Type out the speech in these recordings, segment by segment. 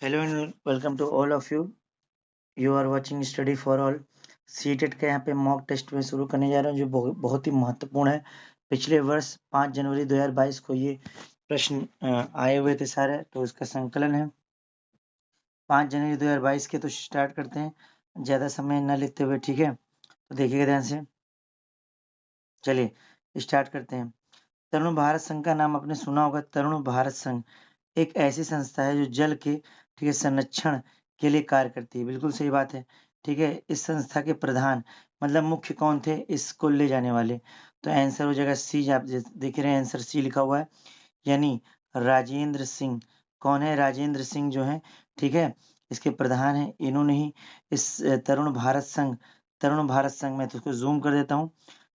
Hello and welcome to all of you. You are watching study for all. CTET का यहाँ पे mock test में शुरू करने जा रहा हूँ जो बहुत ही महत्वपूर्ण है। पिछले वर्ष 5 जनवरी 2022 को ये प्रश्न आए हुए थे सारे, तो इसका संकलन है 5 जनवरी 2022 के। तो स्टार्ट करते हैं, ज़्यादा समय न लेते हुए, ठीक है? तो देखिएगा ध्यान से, चलिए स्टार्ट करते हैं। तरुण भारत संघ का नाम आपने सुना होगा। तरुण भारत संघ एक ऐसी संस्था है जो जल के, ठीक है, संरक्षण के लिए कार्य करती है। बिल्कुल सही बात है, ठीक है। इस संस्था के प्रधान मतलब मुख्य कौन थे इसको ले जाने वाले? तो आंसर हो जाएगा सी। आप देख रहे हैं आंसर सी लिखा हुआ है, यानी राजेंद्र सिंह। कौन है? राजेंद्र सिंह जो है, ठीक है, इसके प्रधान है। इन्होंने ही इस तरुण भारत संघ में, तो उसको जूम कर देता हूँ,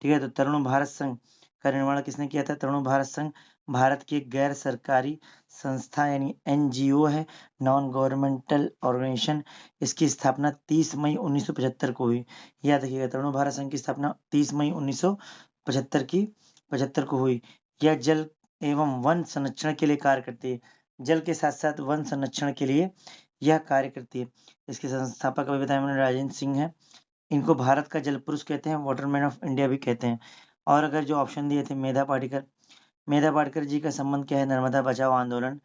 ठीक है। तो तरुण भारत संघ का निर्माण किसने किया था? तरुण भारत संघ भारत की एक गैर सरकारी संस्था यानी एनजीओ है, नॉन गवर्नमेंटल ऑर्गेनाइजेशन। इसकी स्थापना 30 मई 1975 को हुई। याद रखिएगा, तरुण भारत संघ की स्थापना 30 मई 1975 को हुई। यह जल एवं वन संरक्षण के लिए कार्य करती है। जल के साथ साथ वन संरक्षण के लिए यह कार्य करती है। इसके संस्थापक अभी बताया मैंने, राजेंद्र सिंह है। इनको भारत का जल पुरुष कहते हैं, वाटरमैन ऑफ इंडिया भी कहते हैं। और अगर जो ऑप्शन दिए थे, मेधा पाटकर जी का संबंध क्या है? नर्मदा बचाओ आंदोलन,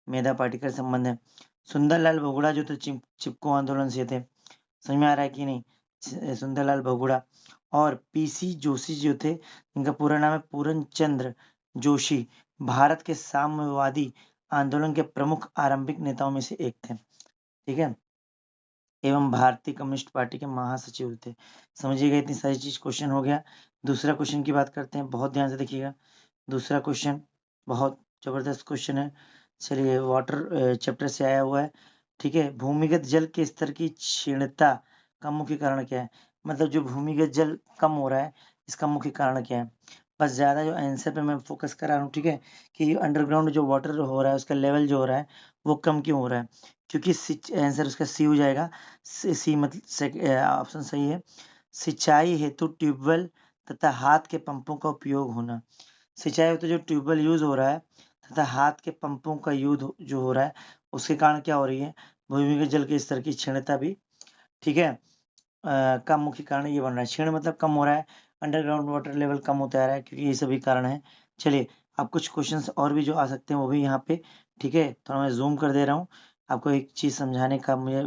मेधा पाटकर संबंध है। सुंदरलाल बहुगुणा जो थे चिपको आंदोलन से थे। समझ में आ रहा है कि नहीं? सुंदरलाल बहुगुणा। और पीसी जोशी जो थे, इनका पूरा नाम है पूरन चंद्र जोशी, भारत के साम्यवादी आंदोलन के प्रमुख आरंभिक नेताओं में से एक थे, ठीक है, एवं भारतीय कम्युनिस्ट पार्टी के महासचिव थे। समझिएगा, इतनी सारी चीज क्वेश्चन हो गया। दूसरा क्वेश्चन की बात करते हैं, बहुत ध्यान से देखिएगा। दूसरा क्वेश्चन बहुत जबरदस्त क्वेश्चन है। चलिए, वाटर चैप्टर से आया हुआ है, ठीक है। भूमिगत जल के स्तर की क्षीणता का मुख्य कारण क्या है? मतलब जो भूमिगत जल कम हो रहा है, इसका मुख्य कारण क्या है? बस ज्यादा जो आंसर पे मैं फोकस कर रहा हूँ, ठीक है, कि अंडरग्राउंड जो वाटर हो रहा है उसका लेवल जो हो रहा है वो कम क्यों हो रहा है? क्योंकि आंसर उसका सी हो जाएगा। सी मतलब ऑप्शन सही है। सिंचाई हेतु ट्यूबवेल तथा हाथ के पंपों का उपयोग होना। सिंचाई हेतु जो ट्यूबवेल यूज हो रहा है तथा हाथ के पंपों का यूज जो हो रहा है, उसके कारण क्या हो रही है? भूमिगत जल के स्तर की क्षीणता भी, ठीक है, का मुख्य कारण ये बन रहा है। क्षीण मतलब कम हो रहा है, अंडरग्राउंड वाटर लेवल कम होता जा रहा है, क्योंकि ये सभी कारण है। चलिए, अब कुछ क्वेश्चंस और भी जो आ सकते हैं वो भी यहाँ पे, ठीक है, थोड़ा मैं जूम कर दे रहा हूँ आपको एक चीज समझाने का। मुझे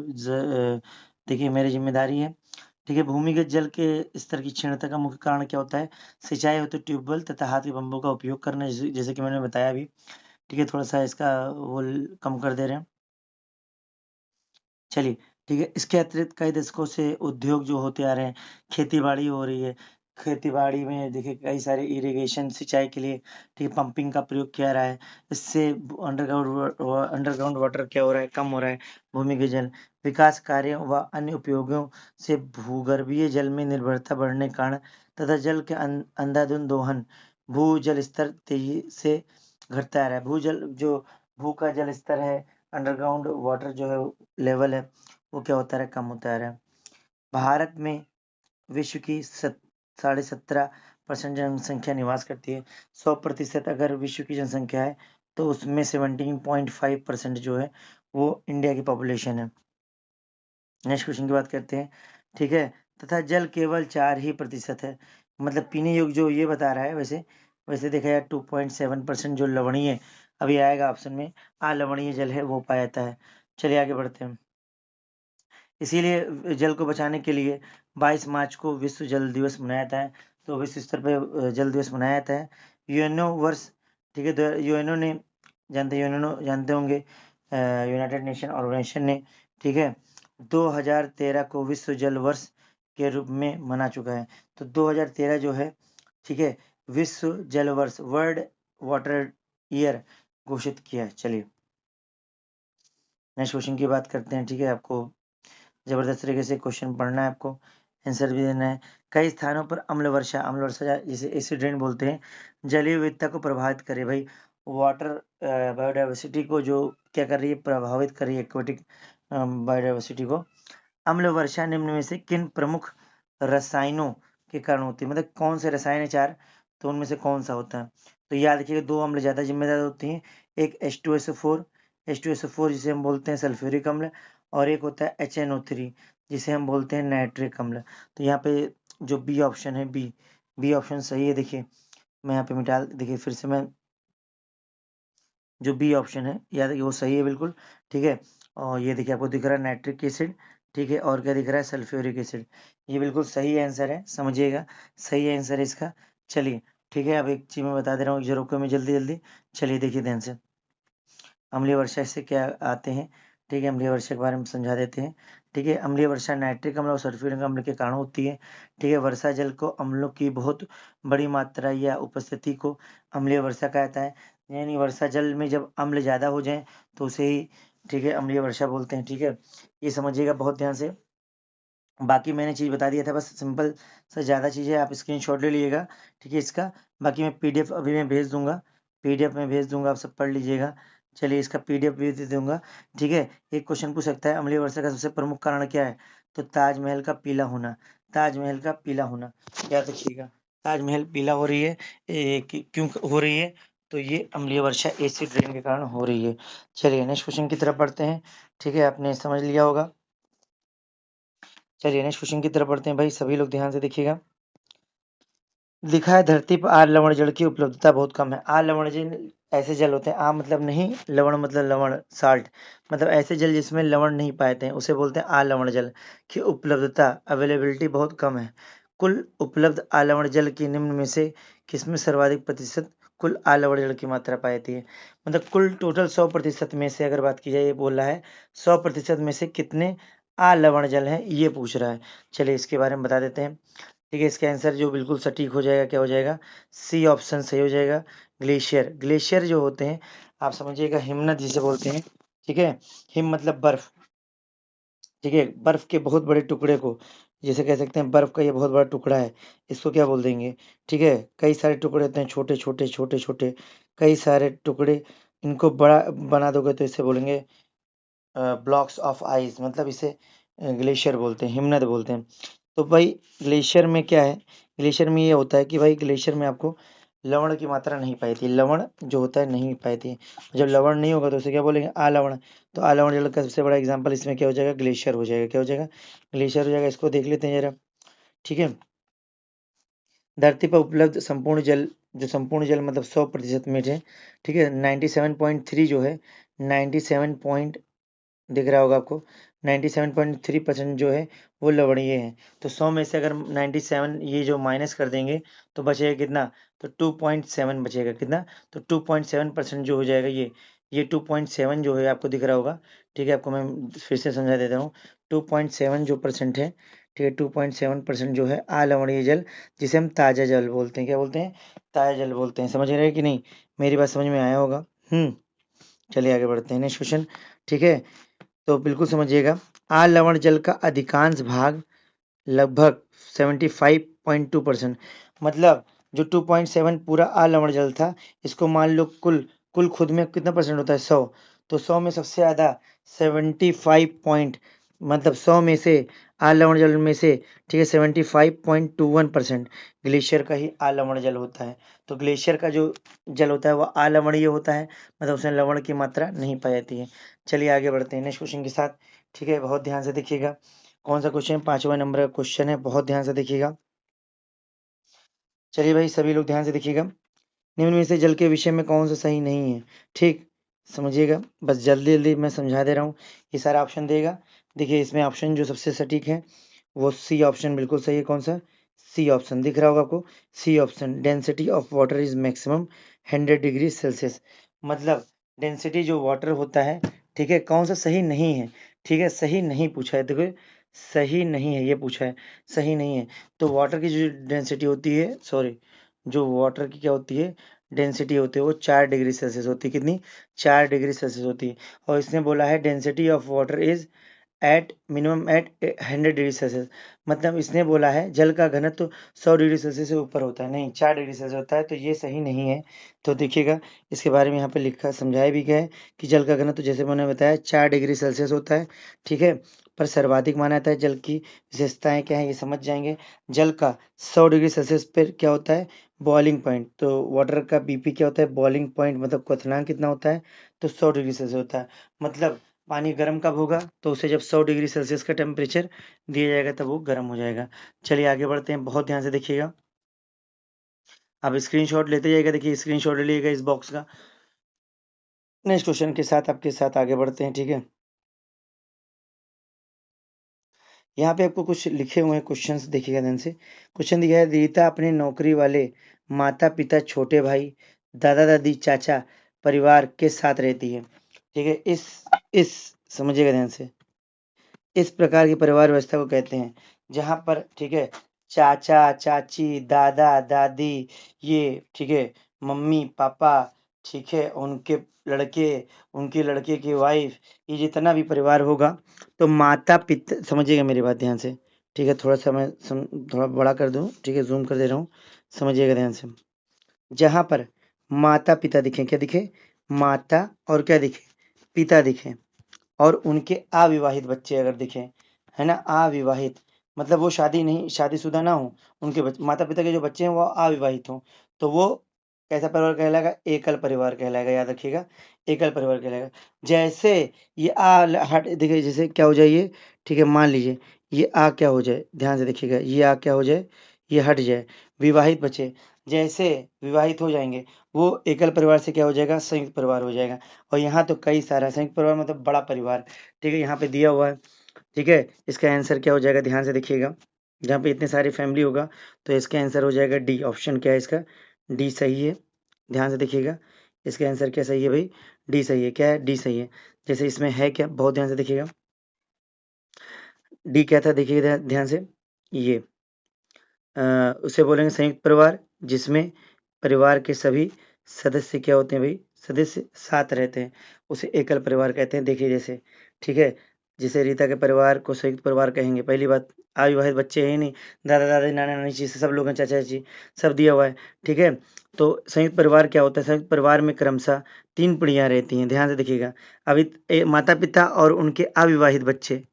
देखिए, मेरी जिम्मेदारी है, ठीक है। भूमिगत जल के स्तर की क्षीणता का मुख्य कारण क्या होता है? सिंचाई हेतु ट्यूबवेल तथा हाथ के पंपों का उपयोग करना, जैसे कि मैंने बताया अभी, ठीक है। थोड़ा सा इसका वो कम कर दे रहे हैं। चलिए, ठीक है। इसके अतिरिक्त कई दशकों से उद्योग जो होते आ रहे हैं, खेती-बाड़ी हो रही है। खेती-बाड़ी में देखिए कई सारे इरिगेशन सिंचाई के लिए, ठीक है, पंपिंग का प्रयोग किया रहा है। इससे अंडरग्राउंड वाटर क्या हो रहा है? कम हो रहा है, भूमिगत जल। विकास कार्यों व अन्य उपयोगों से भूगर्भीय जल में निर्भरता बढ़ने के कारण तथा जल के अंधाधुंध दोहन, भूजल स्तर तेजी से घटता आ रहा है। भू का जल स्तर है, अंडरग्राउंड वाटर जो है लेवल है, वो क्या होता है? कम होता है। भारत में विश्व की 17.5% जनसंख्या निवास करती है। 100% अगर विश्व की जनसंख्या है तो उसमें 17.5% जो है वो इंडिया की पॉपुलेशन है। नेक्स्ट क्वेश्चन की बात करते हैं, ठीक है। तथा जल केवल 4% है। मतलब पीने योग्य जो ये बता रहा है, वैसे वैसे देखा जाए 2.7% जो लवणीय, अभी आएगा ऑप्शन में, अलवणीय जल है वो पाया जाता है। चलिए आगे बढ़ते हैं। इसीलिए जल को बचाने के लिए 22 मार्च को विश्व जल दिवस मनाया जाता है। तो विश्व स्तर पर जल दिवस मनाया जाता है। यूएनओ वर्ष, ठीक है, यूएनओ ने, यूएनओ जानते होंगे, यूनाइटेड नेशन ऑर्गेनाइजेशन ने, ठीक है, 2013 को विश्व जल वर्ष के रूप में मना चुका है। तो 2013 जो है, ठीक है, विश्व जल वर्ष, वर्ल्ड वाटर ईयर घोषित किया है। चलिए नेक्स्ट क्वेश्चन की बात करते हैं, ठीक है। आपको जबरदस्त तरीके से क्वेश्चन पढ़ना है, आपको आंसर भी देना है। कई स्थानों पर अम्ल वर्षा जिसे एसिड रेन बोलते हैं, जलीय विविधता को प्रभावित करे। भाई, वाटर बायोडाइवर्सिटी को जो क्या कर रही है? प्रभावित कर रही है, एक्वेटिक बायोडाइवर्सिटी को। अम्ल वर्षा निम्न में से किन प्रमुख रसायनों के कारण होती है? मतलब कौन से रसायन है चार, तो उनमें से कौन सा होता है? तो याद रखिएगा, दो अम्ल ज्यादा जिम्मेदार होती हैं। एक H2SO4, H2SO4 जिसे हम बोलते हैं सल्फ्यूरिक अम्ल, और एक होता है HNO3 जिसे हम बोलते हैं नाइट्रिक अम्ल। तो यहाँ पे जो बी ऑप्शन है, बी ऑप्शन सही है। देखिए मैं यहाँ पे मिटा, देखिए फिर से मैं, जो बी ऑप्शन है याद है वो सही है बिल्कुल, ठीक है। और ये देखिए आपको दिख रहा है नाइट्रिक एसिड, ठीक है, और क्या दिख रहा है सल्फ्यूरिक एसिड, ये बिल्कुल सही आंसर है, समझिएगा सही आंसर है इसका। चलिए ठीक है, अब एक चीज मैं बता दे रहा हूँ, जरूर में जल्दी जल्दी। चलिए देखिए ध्यान से, अम्लीय वर्षा से क्या आते हैं, ठीक है, अम्लीय वर्षा के बारे में समझा देते हैं। ठीक है, अम्लीय वर्षा नाइट्रिक अम्ल और सल्फ्यूरिक अम्ल के कारण होती है। ठीक है, वर्षा जल को अम्लों की बहुत बड़ी मात्रा या उपस्थिति को अम्लीय वर्षा कहता है। यानी वर्षा जल में जब अम्ल ज्यादा हो जाए तो उसे ही, ठीक है, अम्लीय वर्षा बोलते हैं। ठीक है, ये समझिएगा बहुत ध्यान से। बाकी मैंने चीज बता दिया था, बस सिंपल से, ज्यादा चीजें आप स्क्रीनशॉट ले लीजिएगा, ठीक है इसका। बाकी मैं पीडीएफ अभी मैं भेज दूंगा, पीडीएफ में भेज दूंगा, आप सब पढ़ लीजिएगा। चलिए इसका पीडीएफ भी दे दूंगा। ठीक है, एक क्वेश्चन पूछ सकता है, अम्लीय वर्षा का सबसे प्रमुख कारण क्या है? तो ताजमहल का पीला होना, ताजमहल का पीला होना, याद रखिएगा। ताजमहल पीला हो रही है, क्यों हो रही है? तो ये अम्लीय वर्षा एसिड रेन के कारण हो रही है। चलिए नेक्स्ट क्वेश्चन की तरफ बढ़ते हैं। ठीक है, आपने समझ लिया होगा। चलिए नेक्स्ट क्वेश्चन की तरफ बढ़ते हैं भाई, सभी लोग ध्यान से देखिएगा। लिखा है धरती पर आर लवण जल की उपलब्धता बहुत कम है। आर लवण जल ऐसे जल होते हैं, आ मतलब नहीं, लवण मतलब लवण, साल्ट, मतलब ऐसे जल जिसमें लवण नहीं पाते हैं उसे बोलते हैं आर लवण जल की उपलब्धता, अवेलेबिलिटी बहुत कम है। कुल उपलब्ध आलवण जल की निम्न में से किसमें सर्वाधिक प्रतिशत कुल आलवण जल की मात्रा पाई जाती है? मतलब कुल टोटल 100% में से अगर बात की जाए, ये बोल रहा है 100% में से कितने आलवण जल है, ये पूछ रहा है। चलिए इसके बारे में बता देते हैं। ठीक है, इसका आंसर जो बिल्कुल सटीक हो जाएगा, क्या हो जाएगा? सी ऑप्शन सही हो जाएगा। ग्लेशियर, ग्लेशियर जो होते हैं आप समझिएगा हिमनद जिसे बोलते हैं। ठीक है, हिम मतलब बर्फ, ठीक है, बर्फ के बहुत बड़े टुकड़े को, जैसे कह सकते हैं बर्फ का ये बहुत बड़ा टुकड़ा है, इसको क्या बोल देंगे? ठीक है, कई सारे टुकड़े होते हैं, छोटे छोटे छोटे छोटे, कई सारे टुकड़े, इनको बड़ा बना दोगे तो इसे बोलेंगे ब्लॉक्स ऑफ आइस, मतलब इसे ग्लेशियर बोलते हैं, हिमनद बोलते हैं। तो भाई ग्लेशियर में क्या है? ग्लेशियर में ये होता है कि भाई ग्लेशियर में आपको लवण की मात्रा नहीं पाई थी, लवण जो होता है नहीं पाई थी। जब लवण नहीं होगा तो उसे क्या बोलेंगे? आलवण। तो आलवण जल का सबसे बड़ा एग्जाम्पल इसमें क्या हो जाएगा? ग्लेशियर हो जाएगा। क्या हो जाएगा? ग्लेशियर हो जाएगा। इसको देख लेते हैं जरा। ठीक है, धरती पर उपलब्ध संपूर्ण जल, जो संपूर्ण जल मतलब 100% में है, ठीक है, 97.3 जो है, 97 दिख रहा होगा आपको, 97.3% जो है वो लवणीय है। तो 100 में से अगर 97 ये जो माइनस कर देंगे तो बचेगा कितना? तो 2.7 बचेगा। कितना? तो 2.7% जो हो जाएगा, ये 2.7 जो है आपको दिख रहा होगा। ठीक है, आपको मैं फिर से समझा देता हूँ। 2.7 जो परसेंट है, ठीक है, 2.7% जो है अलवणीय जल, जिसे हम ताजा जल बोलते हैं। क्या बोलते हैं? ताजा जल बोलते हैं। समझ रहे हैं कि नहीं? मेरी बात समझ में आया होगा। चलिए आगे बढ़ते हैं, नेक्स्ट क्वेश्चन। ठीक है, तो बिल्कुल समझिएगा, लवण जल का अधिकांश भाग लगभग 75.2%, मतलब जो 2.7 पूरा लवण जल था, इसको मान लो कुल, कुल खुद में कितना परसेंट होता है? 100। तो 100 में सबसे ज्यादा 75 पॉइंट, मतलब 100 में से लवण जल में से, ठीक है, 75.21% ग्लेशियर का ही लवण जल होता है। तो ग्लेशियर का जो जल होता है वो अलवणीय होता है, मतलब उसमें लवण की मात्रा नहीं पाई जाती है। चलिए आगे बढ़ते हैं नेक्स्ट क्वेश्चन के साथ। ठीक है, बहुत ध्यान से देखिएगा। कौन सा क्वेश्चन? 5वां नंबर का क्वेश्चन है, बहुत ध्यान से देखिएगा। चलिए भाई सभी लोग ध्यान से देखिएगा। निम्न में से जल के विषय में कौन सा सही नहीं है? ठीक, समझिएगा, बस जल्दी जल्दी मैं समझा दे रहा हूँ। ये सारा ऑप्शन देगा। देखिए इसमें ऑप्शन जो सबसे सटीक है वो सी ऑप्शन बिल्कुल सही है। कौन सा? सी ऑप्शन दिख रहा होगा आपको। C option, density of water is maximum 100 degree Celsius, मतलब डेंसिटी जो वाटर होता है, ठीक है, कौन सा सही नहीं है? ठीक है, सही नहीं पूछा है, देखो सही नहीं है ये पूछा है, सही नहीं है। तो वाटर की जो डेंसिटी होती है, सॉरी, जो वाटर की क्या होती है डेंसिटी होती है, वो 4 डिग्री सेल्सियस होती है। कितनी? 4 डिग्री सेल्सियस होती है। और इसने बोला है density of water is at minimum at 100 degree Celsius, मतलब इसने बोला है जल का घनत्व 100 डिग्री सेल्सियस से ऊपर होता है, नहीं 4 डिग्री सेल्सियस होता है, तो ये सही नहीं है। तो देखिएगा इसके बारे में यहाँ पे लिखा समझाया भी गया है कि जल का घनत्व जैसे मैंने बताया 4 डिग्री सेल्सियस होता है। ठीक है, पर सर्वाधिक माना जाता है। जल की विशेषताएं क्या है ये समझ जाएंगे। जल का 100 डिग्री सेल्सियस पर क्या होता है, बॉइलिंग पॉइंट। तो वाटर का बीपी क्या होता है, बॉइलिंग पॉइंट, मतलब क्वथनांक कितना होता है, तो 100 डिग्री सेल्सियस होता है। मतलब पानी गर्म कब होगा, तो उसे जब 100 डिग्री सेल्सियस का टेम्परेचर दिया जाएगा तब वो गर्म हो जाएगा। चलिए आगे बढ़ते हैं, बहुत ध्यान से देखिएगा। आप स्क्रीनशॉट लेते जाइएगा, देखिए स्क्रीनशॉट ले लीजिएगा इस बॉक्स का। नेक्स्ट क्वेश्चन के साथ आपके साथ आगे बढ़ते हैं, ठीक है। यहाँ पे आपको कुछ लिखे हुए हैं क्वेश्चंस, देखिएगा ध्यान से। क्वेश्चन दिया है, रीता अपने नौकरी वाले माता पिता, छोटे भाई, दादा दादी, चाचा परिवार के साथ रहती है, ठीक है। इस समझिएगा ध्यान से, इस प्रकार की परिवार व्यवस्था को कहते हैं जहां पर, ठीक है, चाचा चाची, दादा दादी, ये ठीक है, मम्मी पापा, ठीक है, उनके लड़के, उनके लड़के की वाइफ, ये जितना भी परिवार होगा, तो माता पिता, समझिएगा मेरी बात ध्यान से, ठीक है। थोड़ा सा मैं थोड़ा बड़ा कर दूं, ठीक है, जूम कर दे रहा हूँ, समझिएगा ध्यान से। जहां पर माता पिता दिखे, क्या दिखे, माता और क्या दिखे, पिता दिखे, और उनके अविवाहित बच्चे अगर दिखे, है ना, अविवाहित मतलब वो शादी नहीं, शादीशुदा ना हो, उनके माता पिता के जो बच्चे हैं वो अविवाहित हों, तो वो कैसा परिवार कहलाएगा, एकल परिवार कहलाएगा, याद रखिएगा, एकल परिवार कहलाएगा। जैसे ये हट देखिए, जैसे क्या हो जाए ये, ठीक है, मान लीजिए ये आ क्या हो जाए, ध्यान से देखिएगा, ये आ क्या हो जाए, ये हट जाए, विवाहित बचे, जैसे विवाहित हो जाएंगे वो एकल परिवार से क्या हो जाएगा, संयुक्त परिवार हो जाएगा। और यहाँ तो कई सारा संयुक्त परिवार मतलब बड़ा परिवार, ठीक है, यहाँ पे दिया हुआ है, ठीक है। इसका आंसर क्या हो जाएगा, ध्यान से देखिएगा, जहाँ पे इतने सारी फैमिली होगा तो इसका आंसर हो जाएगा डी। ऑप्शन क्या है इसका, डी सही है। ध्यान से देखिएगा, इसका आंसर क्या सही है भाई, डी सही है। क्या है, डी सही है। जैसे इसमें है क्या, बहुत ध्यान से देखिएगा, डी क्या था, देखिएगा ध्यान से, ये उसे बोलेंगे संयुक्त परिवार, जिसमें परिवार के सभी सदस्य क्या होते हैं भाई, सदस्य साथ रहते हैं, उसे एकल परिवार कहते हैं। देखिए जैसे, ठीक है, जैसे रीता के परिवार को संयुक्त परिवार कहेंगे, पहली बात अविवाहित बच्चे हैं ही नहीं, दादा दादी, नाना नानी जी से सब लोग हैं, चाचा चाची सब दिया हुआ है, ठीक है। तो संयुक्त परिवार क्या होता है, संयुक्त परिवार में क्रमशः 3 पीढ़ियां रहती हैं, ध्यान से देखिएगा। अभी माता पिता और उनके अविवाहित बच्चे,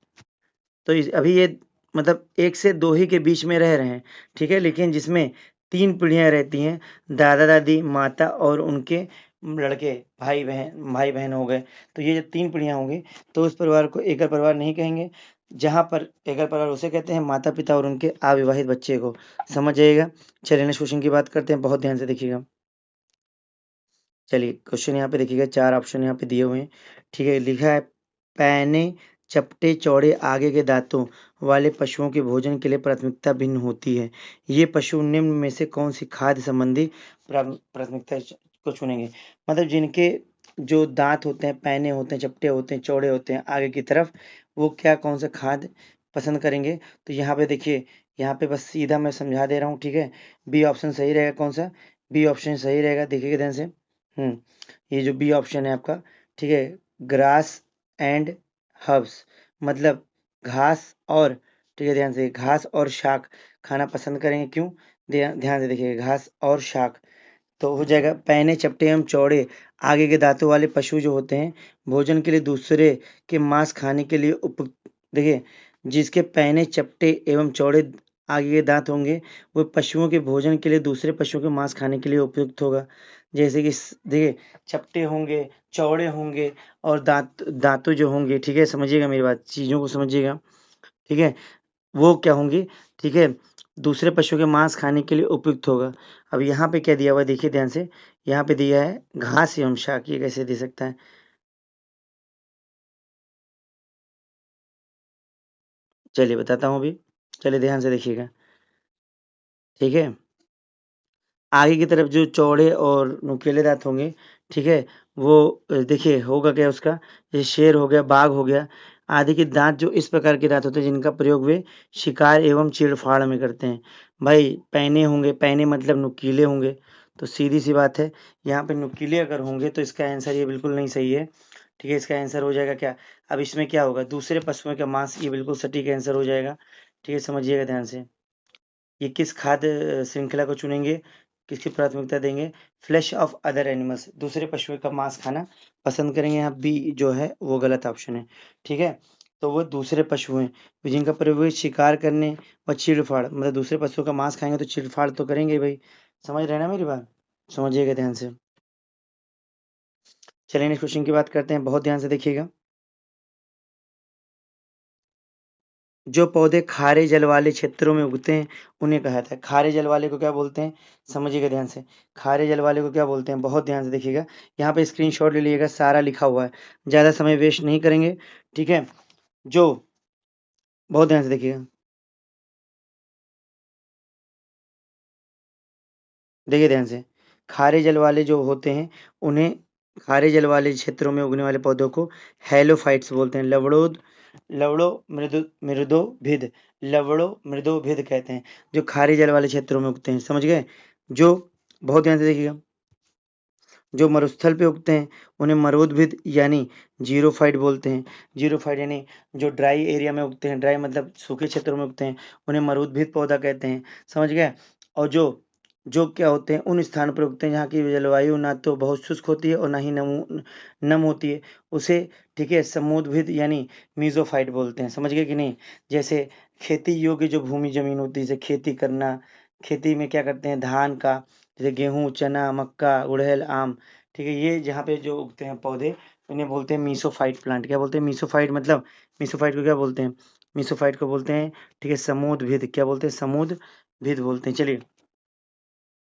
तो अभी ये मतलब 1 से 2 ही के बीच में रह रहे हैं, ठीक है, लेकिन जिसमें 3 पीढ़ियां रहती हैं, दादा दादी, माता और उनके लड़के, भाई बहन हो गए, तो ये जो 3 पीढ़ियां होंगी, तो उस परिवार को एकल परिवार नहीं कहेंगे। जहां पर एकल परिवार उसे कहते हैं माता पिता और उनके अविवाहित बच्चे को, समझ जाइएगा। चलिए नेक्स्ट क्वेश्चन की बात करते हैं, बहुत ध्यान से देखिएगा। चलिए क्वेश्चन यहाँ पे देखिएगा, 4 ऑप्शन यहाँ पे दिए हुए हैं, ठीक है। लिखा है, पैने चपटे चौड़े आगे के दांतों वाले पशुओं के भोजन के लिए प्राथमिकता भिन्न होती है। ये पशु निम्न में से कौन सी खाद्य संबंधी प्राथमिकता को चुनेंगे। मतलब जिनके जो दांत होते हैं, पैने होते हैं, चपटे होते हैं, चौड़े होते हैं आगे की तरफ, वो क्या कौन सा खाद्य पसंद करेंगे। तो यहाँ पे देखिए, यहाँ पे बस सीधा मैं समझा दे रहा हूँ, ठीक है। बी ऑप्शन सही रहेगा, कौन सा, बी ऑप्शन सही रहेगा, देखिएगा ध्यान से। ये जो बी ऑप्शन है आपका, ठीक है, ग्रास एंड हर्ब्स, मतलब घास और, ठीक है, ध्यान से, घास और शाक खाना पसंद करेंगे, क्यों, ध्यान से देखिएगा, घास और शाक, तो हो जाएगा पैने चपटे एवं चौड़े आगे के दांतों वाले पशु जो होते हैं, भोजन के लिए दूसरे के मांस खाने के लिए उपयुक्त, देखिए, जिसके पैने चपटे एवं चौड़े आगे के दांत होंगे, वो पशुओं के भोजन के लिए दूसरे पशुओं के मांस खाने के लिए उपयुक्त होगा। जैसे कि देखिए, चपटे होंगे, चौड़े होंगे, और दांतों जो होंगे, ठीक है, समझिएगा मेरी बात, चीजों को समझिएगा, ठीक है, वो क्या होंगी, ठीक है, दूसरे पशुओं के मांस खाने के लिए उपयुक्त होगा। अब यहाँ पे क्या दिया हुआ है, देखिए ध्यान से, यहाँ पे दिया है घास एवं शाक, ये कैसे दे सकता है, चलिए बताता हूँ अभी, चलिए ध्यान से देखिएगा, ठीक है। आगे की तरफ जो चौड़े और नुकीले दांत होंगे, ठीक है, वो देखिए होगा क्या उसका, जैसे शेर हो गया, बाघ हो गया, आदि के दांत जो इस प्रकार के दांत होते हैं जिनका प्रयोग वे शिकार एवं चीड़-फाड़ में करते हैं। भाई पैने होंगे, पैने मतलब नुकीले होंगे, तो सीधी सी बात है, यहाँ पे नुकीले अगर होंगे तो इसका आंसर ये बिल्कुल नहीं सही है, ठीक है। इसका आंसर हो जाएगा क्या, अब इसमें क्या होगा, दूसरे पशुओं का मांस, ये बिल्कुल सटीक आंसर हो जाएगा, ठीक है, समझिएगा ध्यान से। ये किस खाद्य श्रृंखला को चुनेंगे, किसकी प्राथमिकता देंगे, फ्लैश ऑफ अदर एनिमल्स, दूसरे पशुओं का मांस खाना पसंद करेंगे। यहाँ बी जो है वो गलत ऑप्शन है, ठीक है। तो वो दूसरे पशु हैं जिनका प्रयोग शिकार करने और चीड़फाड़, मतलब दूसरे पशुओं का मांस खाएंगे तो चीड़फाड़ तो करेंगे भाई। समझ रहे हैं ना मेरी बात? समझिएगा ध्यान से। चलिए नेक्स्ट क्वेश्चन की बात करते हैं, बहुत ध्यान से देखिएगा। जो पौधे खारे जल वाले क्षेत्रों में उगते हैं उन्हें कहा जाता है, खारे जल वाले को क्या बोलते हैं? समझिएगा ध्यान से, खारे जल वाले को क्या बोलते हैं? बहुत ध्यान से देखिएगा, यहाँ पे स्क्रीनशॉट ले लीजिएगा, सारा लिखा हुआ है, ज्यादा समय वेस्ट नहीं करेंगे, ठीक है? जो, बहुत ध्यान से देखिएगा, देखिए ध्यान से, खारे जल वाले जो होते हैं उन्हें, खारे जल वाले क्षेत्रों में उगने वाले पौधों को हेलोफाइट्स बोलते हैं। लवड़ो मृदोभिद, लवड़ो मृदोभिद कहते हैं, जो खारे जल वाले क्षेत्रों में उगते हैं। समझ गए? जो, बहुत ध्यान से देखिएगा, जो मरुस्थल पे उगते हैं उन्हें मरोदभिद यानी जीरोफाइट बोलते हैं। जीरोफाइट यानी जो ड्राई एरिया में उगते हैं, ड्राई मतलब सूखे क्षेत्रों में उगते हैं, उन्हें मरुदभिद पौधा कहते हैं। समझ गए? और जो जो क्या होते हैं, उन स्थान पर उगते हैं जहाँ की जलवायु ना तो बहुत शुष्क होती है और ना ही नम होती है, उसे, ठीक है, समोद्भिद यानी मीजोफाइट बोलते हैं। समझ गए कि नहीं? जैसे खेती योग्य जो भूमि जमीन होती है, जैसे खेती करना, खेती में क्या करते हैं, धान का, जैसे गेहूं, चना, मक्का, उड़हल, आम, ठीक है, ये जहाँ पे जो उगते हैं पौधे, इन्हें बोलते हैं मीसोफाइट प्लांट। क्या बोलते हैं? मीसोफाइट, मतलब मीसोफाइट को क्या बोलते हैं? मीसोफाइट को बोलते हैं, ठीक है, समूदभिद। क्या बोलते हैं? समूदभिद बोलते हैं। चलिए,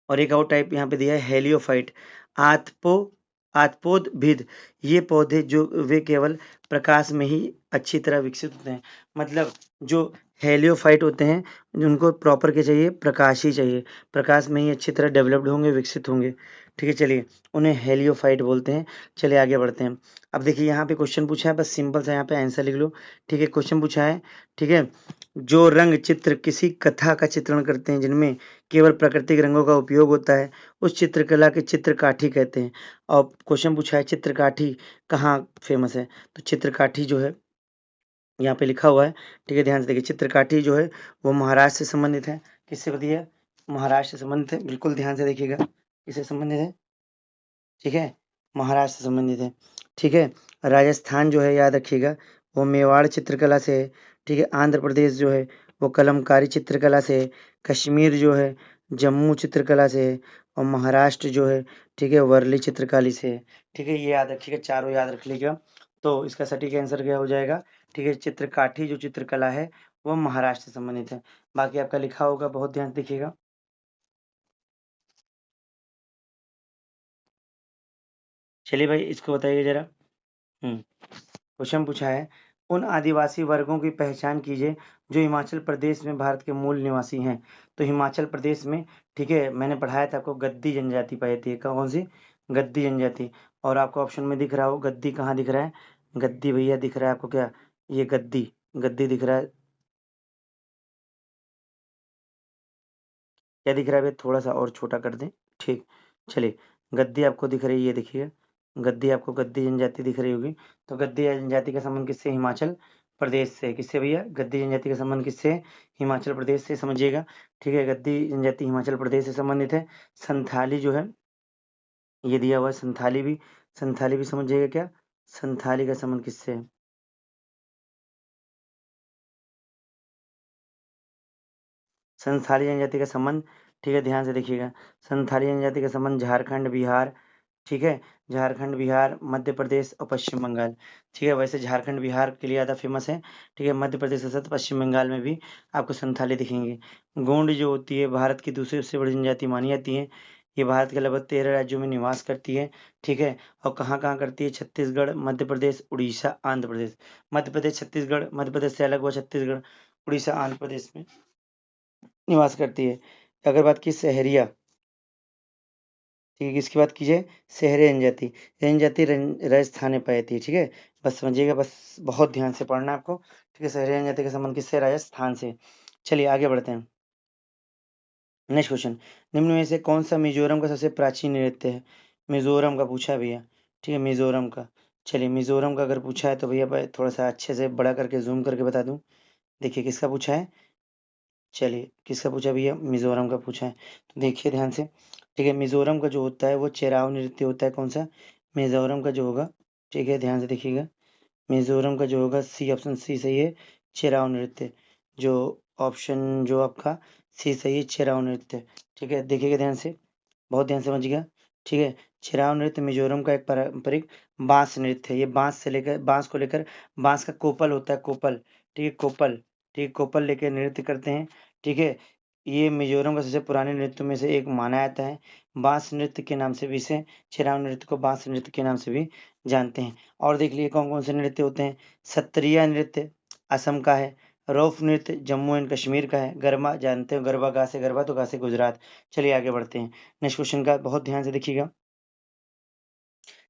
और एक और टाइप यहाँ पे दिया है हेलियोफाइट, आतपो आत्पोदभिद। ये पौधे जो वे केवल प्रकाश में ही अच्छी तरह विकसित होते हैं, मतलब जो हेलियोफाइट होते हैं उनको प्रॉपर क्या चाहिए? प्रकाश ही चाहिए, प्रकाश में ही अच्छी तरह डेवलप्ड होंगे, विकसित होंगे। ठीक है, चलिए, उन्हें हेलियोफाइट बोलते हैं। चलिए आगे बढ़ते हैं। अब देखिए यहाँ पे क्वेश्चन पूछा है, बस सिंपल सा यहाँ पे आंसर लिख लो। ठीक है, क्वेश्चन पूछा है, ठीक है, जो रंग चित्र किसी कथा का चित्रण करते हैं जिनमें केवल प्राकृतिक रंगों का उपयोग होता है, उस चित्रकला के चित्रकाठी कहते हैं। और क्वेश्चन पूछा है चित्रकाठी कहाँ फेमस है, तो चित्रकाठी जो है यहाँ पे लिखा हुआ है, ठीक है, ध्यान से देखिए, चित्रकाठी जो है वो महाराष्ट्र से संबंधित है। किससे बताइए? महाराष्ट्र से संबंधित है, बिल्कुल ध्यान से देखिएगा, किससे संबंधित है? ठीक है, महाराष्ट्र से संबंधित है। ठीक है, राजस्थान जो है याद रखिएगा वो मेवाड़ चित्रकला से है। ठीक है, आंध्र प्रदेश जो है वो कलमकारी चित्रकला से है। कश्मीर जो है जम्मू चित्रकला से है। और महाराष्ट्र जो है, ठीक है, वर्ली चित्रकारी से है। ठीक है, ये याद रखिएगा, चारों याद रख लीजिएगा। तो इसका सटीक आंसर क्या हो जाएगा? ठीक है, चित्रकाठी जो चित्रकला है वो महाराष्ट्र से संबंधित है। बाकी आपका लिखा होगा, बहुत ध्यान से देखिएगा। चलिए भाई, इसको बताइए जरा। क्वेश्चन पूछा है, उन आदिवासी वर्गों की पहचान कीजिए जो हिमाचल प्रदेश में भारत के मूल निवासी हैं। तो हिमाचल प्रदेश में, ठीक है, मैंने पढ़ाया था आपको, गद्दी जनजाति पाई थी। कौन सी? गद्दी जनजाति। और आपको ऑप्शन में दिख रहा हो गद्दी, कहाँ दिख रहा है? गद्दी भैया दिख रहा है आपको क्या? ये गद्दी, गद्दी दिख रहा है, क्या दिख रहा है भैया? थोड़ा सा और छोटा कर दें, ठीक, चलिए, गद्दी आपको दिख रही है, ये देखिए, गद्दी आपको गद्दी जनजाति दिख रही होगी। तो गद्दी जनजाति का संबंध किससे? हिमाचल प्रदेश से। किससे भैया? गद्दी जनजाति का संबंध किससे? हिमाचल प्रदेश से, समझिएगा। ठीक है, गद्दी जनजाति हिमाचल प्रदेश से संबंधित है। संथाली जो है, ये दिया हुआ है, संथाली भी समझिएगा क्या? संथाली का संबंध किससे है? संथाली जनजाति का संबंध, ठीक है, ध्यान से देखिएगा, संथाली जनजाति का संबंध झारखंड, बिहार, ठीक है, झारखंड, बिहार, मध्य प्रदेश और पश्चिम बंगाल। ठीक है, वैसे झारखंड बिहार के लिए ज़्यादा फेमस है। ठीक है, मध्य प्रदेश के साथ पश्चिम बंगाल में भी आपको संथाली दिखेंगे। गोंड जो होती है भारत की दूसरी सबसे बड़ी जनजाति मानी जाती है। ये भारत के लगभग 13 राज्यों में निवास करती है। ठीक है, और कहाँ कहाँ करती है? छत्तीसगढ़, मध्य प्रदेश, उड़ीसा, आंध्र प्रदेश। मध्य प्रदेश, छत्तीसगढ़, मध्य प्रदेश से अलग हुआ छत्तीसगढ़, उड़ीसा, आंध्र प्रदेश में निवास करती है। अगर बात की सहरिया, ठीक है, किसकी बात कीजिए? शहरी जनजाति, जनजाति राजस्थान में पाई जाती है। ठीक है, बस समझिएगा, बस बहुत ध्यान से पढ़ना है आपको। ठीक है, शहरी जनजाति का संबंध किससे? राजस्थान से। चलिए आगे बढ़ते हैं। नेक्स्ट क्वेश्चन, निम्न में से कौन सा मिजोरम का सबसे प्राचीन नृत्य है? मिजोरम का पूछा है भैया। ठीक है, मिजोरम का, चलिए, मिजोरम का अगर पूछा है तो भैया भाई थोड़ा सा अच्छे से बड़ा करके जूम करके बता दूं। देखिए किसका पूछा है, चलिए किसका पूछा भैया? मिजोरम का पूछा है। तो देखिए ध्यान से, ठीक है, मिजोरम का जो होता है वो चेराव नृत्य होता है। कौन सा? मिजोरम का जो होगा, ठीक है, ध्यान से देखिएगा, मिजोरम का जो होगा सी, ऑप्शन सी सही है, चेराव नृत्य। जो ऑप्शन जो आपका सी सही है, चेराव नृत्य। ठीक है, देखिएगा ध्यान से, बहुत ध्यान से समझिएगा। ठीक है, चेराव नृत्य मिजोरम का एक पारंपरिक बांस नृत्य है। ये बांस को लेकर, बांस का कोपल होता है, कोपल, ठीक है, कोपल, ठीक है, कोपल लेकर नृत्य करते हैं। ठीक है, ये मिजोरम का सबसे पुराने नृत्यों में से एक माना जाता है। बांस नृत्य के नाम से भी इसे, चेराव नृत्य को बांस नृत्य के नाम से भी जानते हैं। और देख लिए कौन कौन से नृत्य होते हैं। सत्रिया नृत्य असम का है, रौफ नृत्य जम्मू एंड कश्मीर का है, गरबा जानते हो, गरबा गा से गरबा तो गा से गुजरात। चलिए आगे बढ़ते हैं। नेक्स्ट क्वेश्चन का बहुत ध्यान से देखिएगा।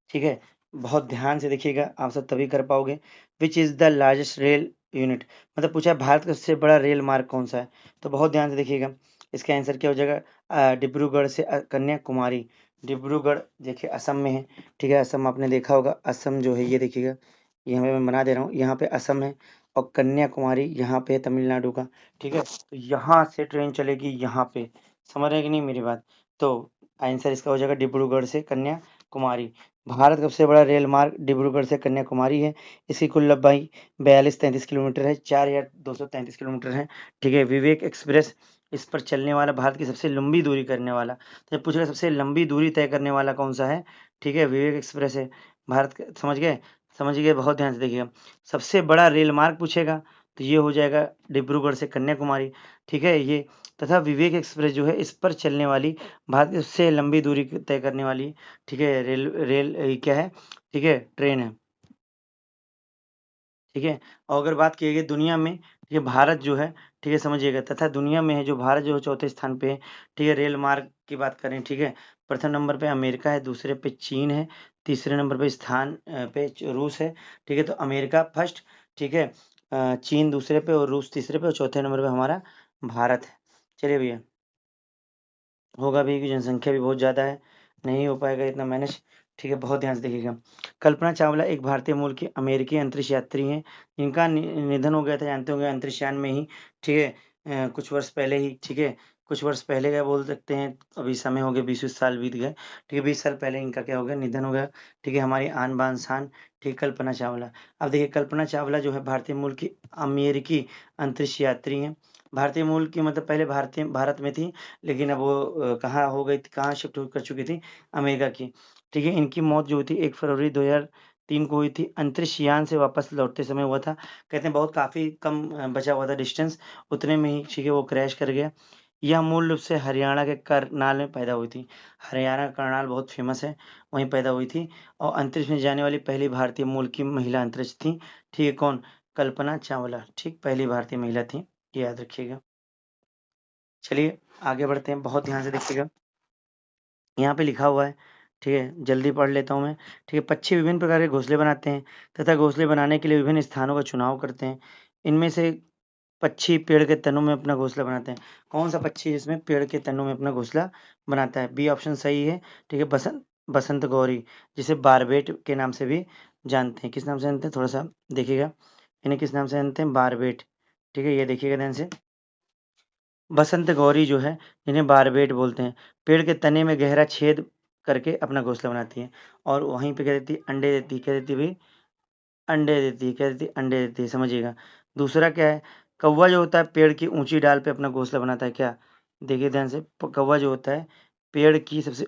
ठीक है, बहुत ध्यान से देखिएगा, आप सब तभी कर पाओगे। Which is the largest rail unit, मतलब पूछा है भारत का सबसे बड़ा रेल मार्ग कौन सा है, तो बहुत ध्यान से देखिएगा। इसका आंसर क्या हो जाएगा, डिब्रूगढ़ से कन्याकुमारी। डिब्रूगढ़ देखिए असम में है। ठीक है, असम आपने देखा होगा, असम जो है ये देखिएगा, यहाँ पे मैं बना दे रहा हूँ, यहाँ पे असम है और कन्याकुमारी यहाँ पे है तमिलनाडु का। ठीक है, तो यहाँ से ट्रेन चलेगी यहाँ पे, समझ रहे हैं कि नहीं मेरी बात। तो आंसर इसका हो जाएगा डिब्रूगढ़ से कन्याकुमारी। भारत का सबसे बड़ा रेल मार्ग डिब्रूगढ़ से कन्याकुमारी है। इसकी कुल लंबाई 42-33 किलोमीटर है, 4233 किलोमीटर है। ठीक है, विवेक एक्सप्रेस इस पर चलने वाला भारत की सबसे लंबी दूरी करने वाला, तो पूछेगा सबसे लंबी दूरी तय करने वाला कौन सा है। ठीक है, विवेक एक्सप्रेस है भारत का, समझ गए, समझ गए, बहुत ध्यान से देखिएगा। सबसे बड़ा रेल मार्ग पूछेगा तो ये हो जाएगा डिब्रूगढ़ से कन्याकुमारी। ठीक है, ये तथा विवेक एक्सप्रेस जो है इस पर चलने वाली भारत की सबसे लंबी दूरी तय करने वाली, ठीक है, रेल रेल क्या है, ठीक है, ट्रेन है। ठीक है, और अगर बात की गई दुनिया में, ये भारत जो है, ठीक है, समझिएगा, तथा दुनिया में है जो भारत जो है चौथे स्थान पे है। ठीक है, रेल मार्ग की बात करें, ठीक है, प्रथम नंबर पे अमेरिका है, दूसरे पे चीन है, तीसरे नंबर पे स्थान पे रूस है। ठीक है, तो अमेरिका फर्स्ट, ठीक है, चीन दूसरे पे और रूस तीसरे पे और चौथे नंबर पे हमारा भारत है। चलिए भैया, होगा भी कि जनसंख्या भी बहुत ज़्यादा है, नहीं हो पाएगा इतना मैनेज। ठीक है, बहुत ध्यान से देखिएगा। कल्पना चावला एक भारतीय मूल की अमेरिकी अंतरिक्ष यात्री हैं, जिनका निधन हो गया था, जानते होंगे, अंतरिक्षयान में ही। ठीक है, कुछ वर्ष पहले ही, ठीक है, कुछ वर्ष पहले का बोल सकते हैं, अभी समय हो गया, 20 साल बीत गए। ठीक है, 20 साल पहले इनका क्या हो गया, निधन हो गया। ठीक है, हमारी आन बान शान, ठीक, कल्पना चावला। अब देखिए, कल्पना चावला जो है भारतीय मूल की अमेरिकी अंतरिक्ष यात्री हैं। भारतीय मूल की मतलब पहले भारत में थी, लेकिन अब वो कहाँ हो गई थी, कहाँ शिफ्ट कर चुकी थी, अमेरिका की। ठीक है, इनकी मौत जो हुई थी 1 फरवरी 2003 को हुई थी, अंतरिक्ष यान से वापस लौटते समय हुआ था। कहते हैं बहुत काफ़ी कम बचा हुआ था डिस्टेंस, उतने में ही, ठीक है, वो क्रैश कर गया। यह मूल रूप से हरियाणा के करनाल में पैदा हुई थी। हरियाणा का करनाल बहुत फेमस है, वहीं पैदा हुई थी। और अंतरिक्ष में जाने वाली पहली भारतीय मूल की महिला अंतरिक्ष थी। ठीक है, कौन, कल्पना चावला, ठीक, पहली भारतीय महिला थी, ये याद रखिएगा। चलिए आगे बढ़ते हैं, बहुत ध्यान से देखिएगा, यहाँ पे लिखा हुआ है, ठीक है, जल्दी पढ़ लेता हूँ मैं। ठीक है, पक्षी विभिन्न प्रकार के घोंसले बनाते हैं तथा घोंसले बनाने के लिए विभिन्न स्थानों का चुनाव करते हैं। इनमें से पक्षी पेड़ के तनों में अपना घोंसला बनाते हैं, कौन सा पक्षी जिसमें पेड़ के तनों में अपना घोंसला बनाता है, बी ऑप्शन सही है। ठीक है, बसंत गौरी, जिसे बारबेट के नाम से भी जानते हैं, किस नाम से जानते हैं, थोड़ा सा देखिएगा, इन्हें किस नाम से जानते हैं, बारबेट। ठीक है, ये देखिएगा ध्यान से, बसंत गौरी जो है, इन्हें बारबेट बोलते हैं। पेड़ के तने में गहरा छेद करके अपना घोंसला बनाती है और वहीं पे क्या देती है, अंडे देती है, क्या देती है भाई, अंडे देती है, क्या देती है, अंडे देती है, समझिएगा। दूसरा क्या है, कौवा जो होता है पेड़ की ऊंची डाल पे अपना घोंसला बनाता है, क्या, देखिए ध्यान से, कौवा जो होता है पेड़ की सबसे,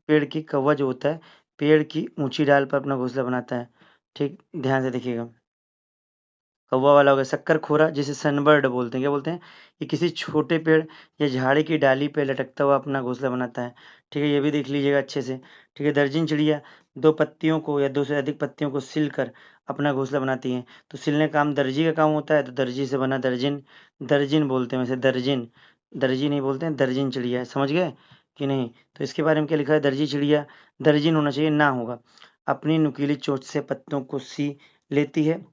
पेड़ की कौवा जो होता है पेड़ की ऊंची डाल पर अपना घोंसला बनाता है। ठीक, ध्यान से देखिएगा। कौवा वाला हो गया शक्कर खोरा, जिसे सनबर्ड बोलते हैं, क्या बोलते हैं, ये किसी छोटे पेड़ या झाड़ी की डाली पे लटकता हुआ अपना घोंसला बनाता है। ठीक है, ये भी देख लीजिएगा अच्छे से। ठीक है, दर्जन चिड़िया दो पत्तियों को या दो से अधिक पत्तियों को सिल कर अपना घोंसला बनाती हैं, तो सिलने का काम दर्जी का काम होता है, तो दर्जी से बना दर्जन, दर्जन बोलते हैं वैसे, दर्जन, दर्जी नहीं बोलते हैं, दर्जन चिड़िया, समझ गए कि नहीं। तो इसके बारे में क्या लिखा है, दर्जी चिड़िया, दर्जन होना चाहिए, ना होगा, अपनी नुकीली चोंच से पत्तों को सी लेती है,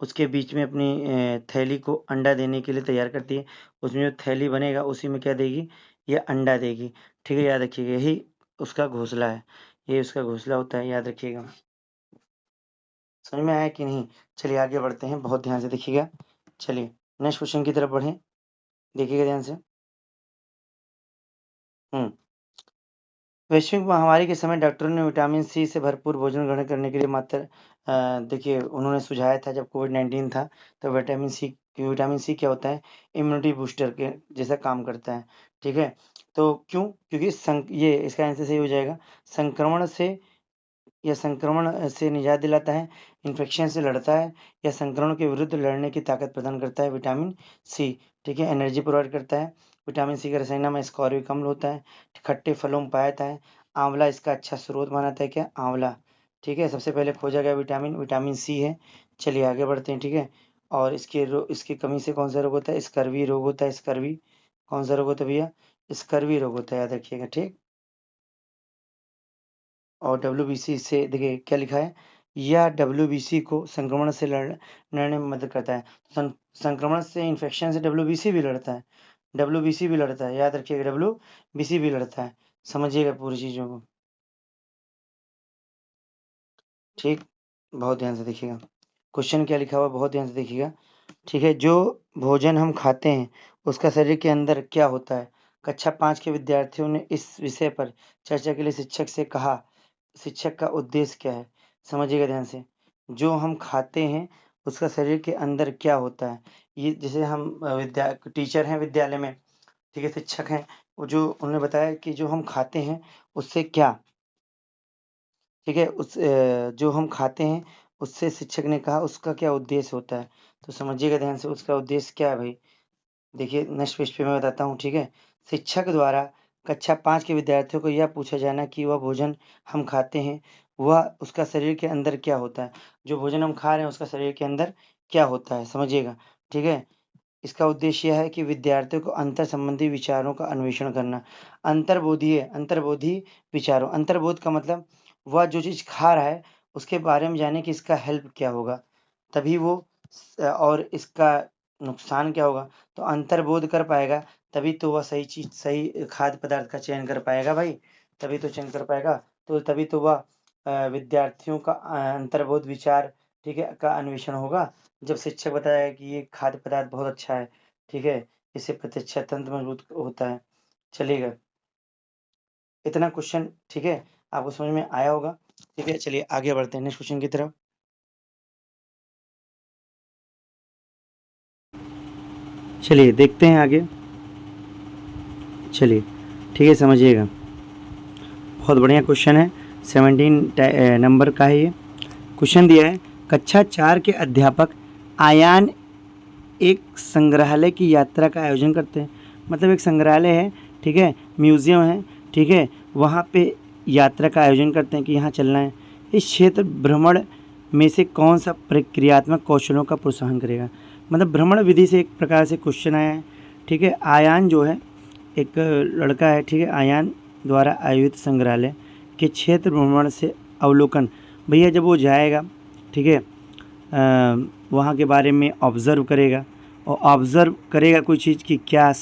उसके बीच में अपनी थैली को अंडा देने के लिए तैयार करती है, उसमें जो थैली बनेगा उसी में क्या देगी, ये अंडा देगी। ठीक है, याद रखिएगा, यही उसका घोंसला है, ये उसका घोंसला होता है, याद रखिएगा। समझ में आया कि नहीं। चलिए आगे बढ़ते हैं, बहुत ध्यान से देखिएगा। चलिए नेक्स्ट क्वेश्चन की तरफ बढ़ें, देखिएगा ध्यान से। हम्म, वैश्विक महामारी के समय डॉक्टरों ने विटामिन सी से भरपूर भोजन ग्रहण करने के लिए मात्रा देखिए उन्होंने सुझाया था जब कोविड-19 था, तो विटामिन सी क्या होता है? इम्यूनिटी बूस्टर के जैसा काम करता है, ठीक है? तो क्यों? क्योंकि ये इसका आंसर सही हो जाएगा, संक्रमण से संक्रमण से निजात दिलाता है, इन्फेक्शन से लड़ता है या संक्रमण के विरुद्ध लड़ने की ताकत प्रदान करता है विटामिन सी, ठीक है? एनर्जी प्रोवाइड करता है, विटामिन सी का रसायन नाम स्कॉर्बिक अम्ल होता है, खट्टे फलों में पाया जाता है, आंवला इसका अच्छा स्रोत माना जाता है क्या? आंवला, ठीक है? सबसे पहले खोजा गया विटामिन सी है। चलिए आगे बढ़ते हैं, ठीक है? और इसकी कमी से कौन सा रोग होता है? स्कर्वी रोग होता है, स्कर्वी। कौन सा रोग होता है भैया? स्कर्वी रोग होता है, याद रखिएगा, ठीक? और डब्ल्यूबीसी से देखिए क्या लिखा है, यह डब्ल्यूबीसी को संक्रमण से लड़ने में मदद करता है। संक्रमण से इन्फेक्शन से डब्ल्यूबीसी भी लड़ता है, डब्ल्यूबीसी भी लड़ता है, याद रखिएगा, डब्ल्यूबीसी भी लड़ता है। समझिएगा पूरी चीज़ों को, ठीक? बहुत ध्यान से देखिएगा, क्वेश्चन क्या लिखा हुआ है बहुत ध्यान से देखिएगा, ठीक है? जो भोजन हम खाते हैं उसका शरीर के अंदर क्या होता है? कक्षा 5 के विद्यार्थियों ने इस विषय पर चर्चा के लिए शिक्षक से कहा, शिक्षक का उद्देश्य क्या है? समझिएगा ध्यान से, जो हम खाते हैं उसका शरीर के अंदर क्या होता है? ये जैसे हम टीचर हैं विद्यालय में, ठीक है, शिक्षक हैं, वो जो उन्होंने बताया कि जो हम खाते हैं उससे क्या, ठीक है, जो हम खाते हैं उससे शिक्षक ने कहा उसका क्या उद्देश्य होता है? तो समझिएगा ध्यान से, उसका उद्देश्य क्या है भाई? देखिए नेक्स्ट पेज पे मैं बताता हूँ, ठीक है? शिक्षक द्वारा कक्षा 5 के विद्यार्थियों को यह पूछा जाना कि वह भोजन हम खाते हैं, वह उसका शरीर के अंदर क्या होता है? जो भोजन हम खा रहे हैं उसका शरीर के अंदर क्या होता है? समझिएगा, ठीक है? इसका उद्देश्य यह है कि विद्यार्थियों को अंतर संबंधी विचारों का अन्वेषण करना। अंतर्बोधि विचारों, अंतर्बोध का मतलब वह जो चीज़ खा रहा है उसके बारे में जाने कि इसका हेल्प क्या होगा, तभी वो और इसका नुकसान क्या होगा, तो अंतर्बोध कर पाएगा, तभी तो वह सही चीज़, सही खाद्य पदार्थ का चयन कर पाएगा भाई, तभी तो चयन कर पाएगा, तो तभी तो वह विद्यार्थियों का अंतर्बोध विचार, ठीक है, का अन्वेषण होगा। जब शिक्षक बताएगा कि ये खाद्य पदार्थ बहुत अच्छा है, ठीक है, इससे प्रतिरक्षा तंत्र मजबूत होता है। चलिएगा, इतना क्वेश्चन, ठीक है, आपको समझ में आया होगा, ठीक है? चलिए आगे बढ़ते हैं नेक्स्ट क्वेश्चन की तरफ। चलिए देखते हैं आगे, चलिए ठीक है, समझिएगा, बहुत बढ़िया क्वेश्चन है, 17 नंबर का है ये क्वेश्चन दिया है। कक्षा 4 के अध्यापक आयान एक संग्रहालय की यात्रा का आयोजन करते हैं, मतलब एक संग्रहालय है, ठीक है, म्यूज़ियम है, ठीक है, वहाँ पे यात्रा का आयोजन करते हैं कि यहाँ चलना है। इस क्षेत्र भ्रमण में से कौन सा प्रक्रियात्मक कौशलों का प्रोत्साहन करेगा? मतलब भ्रमण विधि से एक प्रकार से क्वेश्चन आया है, ठीक है। आयान जो है एक लड़का है, ठीक है, आयान द्वारा आयोजित संग्रहालय के क्षेत्र भ्रमण से अवलोकन, भैया जब वो जाएगा, ठीक है, वहाँ के बारे में ऑब्ज़र्व करेगा, और ऑब्ज़र्व करेगा कोई चीज़ की क्या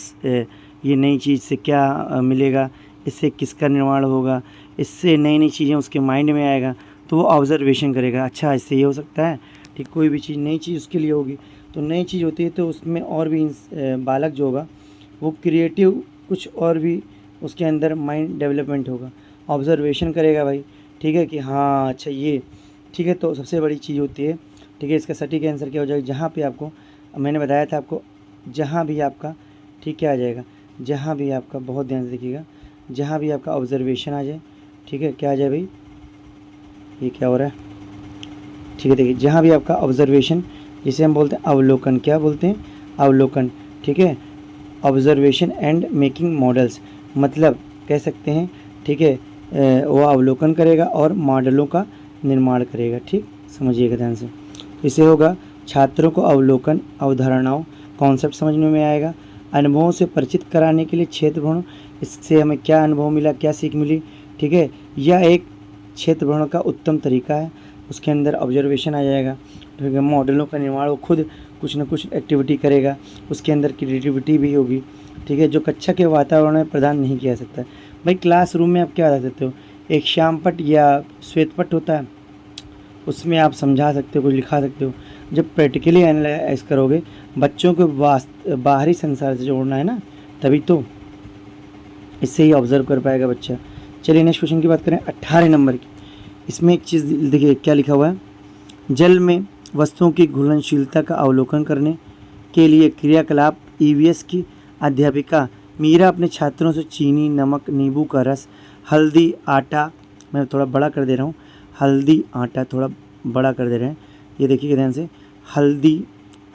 ये नई चीज़ से क्या मिलेगा, इससे किसका निर्माण होगा, इससे नई नई चीज़ें उसके माइंड में आएगा, तो वो ऑब्ज़र्वेशन करेगा, अच्छा इससे ये हो सकता है, ठीक, कोई भी चीज़ नई चीज़ उसके लिए होगी, तो नई चीज़ होती है तो उसमें और भी बालक जो होगा वो क्रिएटिव कुछ और भी उसके अंदर माइंड डेवलपमेंट होगा, ऑब्ज़र्वेशन करेगा भाई, ठीक है, कि हाँ अच्छा ये, ठीक है, तो सबसे बड़ी चीज़ होती है, ठीक है। इसका सटीक आंसर क्या हो जाएगा? जहाँ पे आपको मैंने बताया था आपको, जहाँ भी आपका, ठीक, क्या आ जाएगा, जहाँ भी आपका, बहुत ध्यान से देखिएगा, जहाँ भी आपका ऑब्जर्वेशन आ जाए, ठीक है, क्या आ जाए भाई, ये क्या हो रहा है, ठीक है, देखिए जहाँ भी आपका ऑब्जर्वेशन, जिसे हम बोलते हैं अवलोकन, क्या बोलते हैं? अवलोकन, ठीक है, ऑब्जर्वेशन एंड मेकिंग मॉडल्स, मतलब कह सकते हैं, ठीक है, वो अवलोकन करेगा और मॉडलों का निर्माण करेगा, ठीक, समझिएगा ध्यान से। इसे होगा छात्रों को अवलोकन, अवधारणाओं, कॉन्सेप्ट समझने में आएगा, अनुभवों से परिचित कराने के लिए क्षेत्र भ्रमण, इससे हमें क्या अनुभव मिला, क्या सीख मिली, ठीक है, यह एक क्षेत्र भ्रमण का उत्तम तरीका है, उसके अंदर ऑब्जर्वेशन आ जाएगा, ठीक है, मॉडलों का निर्माण, वो खुद कुछ न कुछ एक्टिविटी करेगा, उसके अंदर क्रिएटिविटी भी होगी, ठीक है, जो कक्षा के वातावरण में प्रदान नहीं किया जा सकता। भाई क्लासरूम में आप क्या बता सकते हो, एक श्यामपट या श्वेतपट होता है, उसमें आप समझा सकते हो, कुछ लिखा सकते हो। जब प्रैक्टिकली एनालाइज करोगे, बच्चों को बाहरी संसार से जोड़ना है ना, तभी तो इससे ही ऑब्जर्व कर पाएगा बच्चा। चलिए नेक्स्ट क्वेश्चन की बात करें, 18 नंबर की। इसमें एक चीज़ देखिए क्या लिखा हुआ है, जल में वस्तुओं की घुलनशीलता का अवलोकन करने के लिए क्रियाकलाप ईवीएस की अध्यापिका मीरा अपने छात्रों से चीनी, नमक, नींबू का रस, हल्दी, आटा, मैं थोड़ा बड़ा कर दे रहा हूँ, हल्दी, आटा थोड़ा बड़ा कर दे रहे हैं, ये देखिए ध्यान से, हल्दी,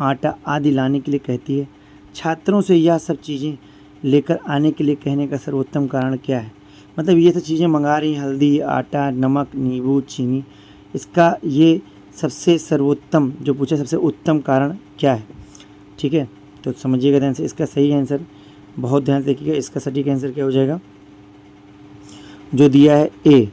आटा आदि लाने के लिए कहती है। छात्रों से यह सब चीज़ें लेकर आने के लिए कहने का सर्वोत्तम कारण क्या है? मतलब ये सब चीज़ें मंगा रही हैं, हल्दी, आटा, नमक, नींबू, चीनी, इसका ये सबसे सर्वोत्तम जो पूछा सबसे उत्तम कारण क्या है? ठीक है, तो समझिएगा ध्यान से, इसका सही आंसर बहुत ध्यान से देखिएगा, इसका सटीक आंसर क्या हो जाएगा? जो दिया है ए,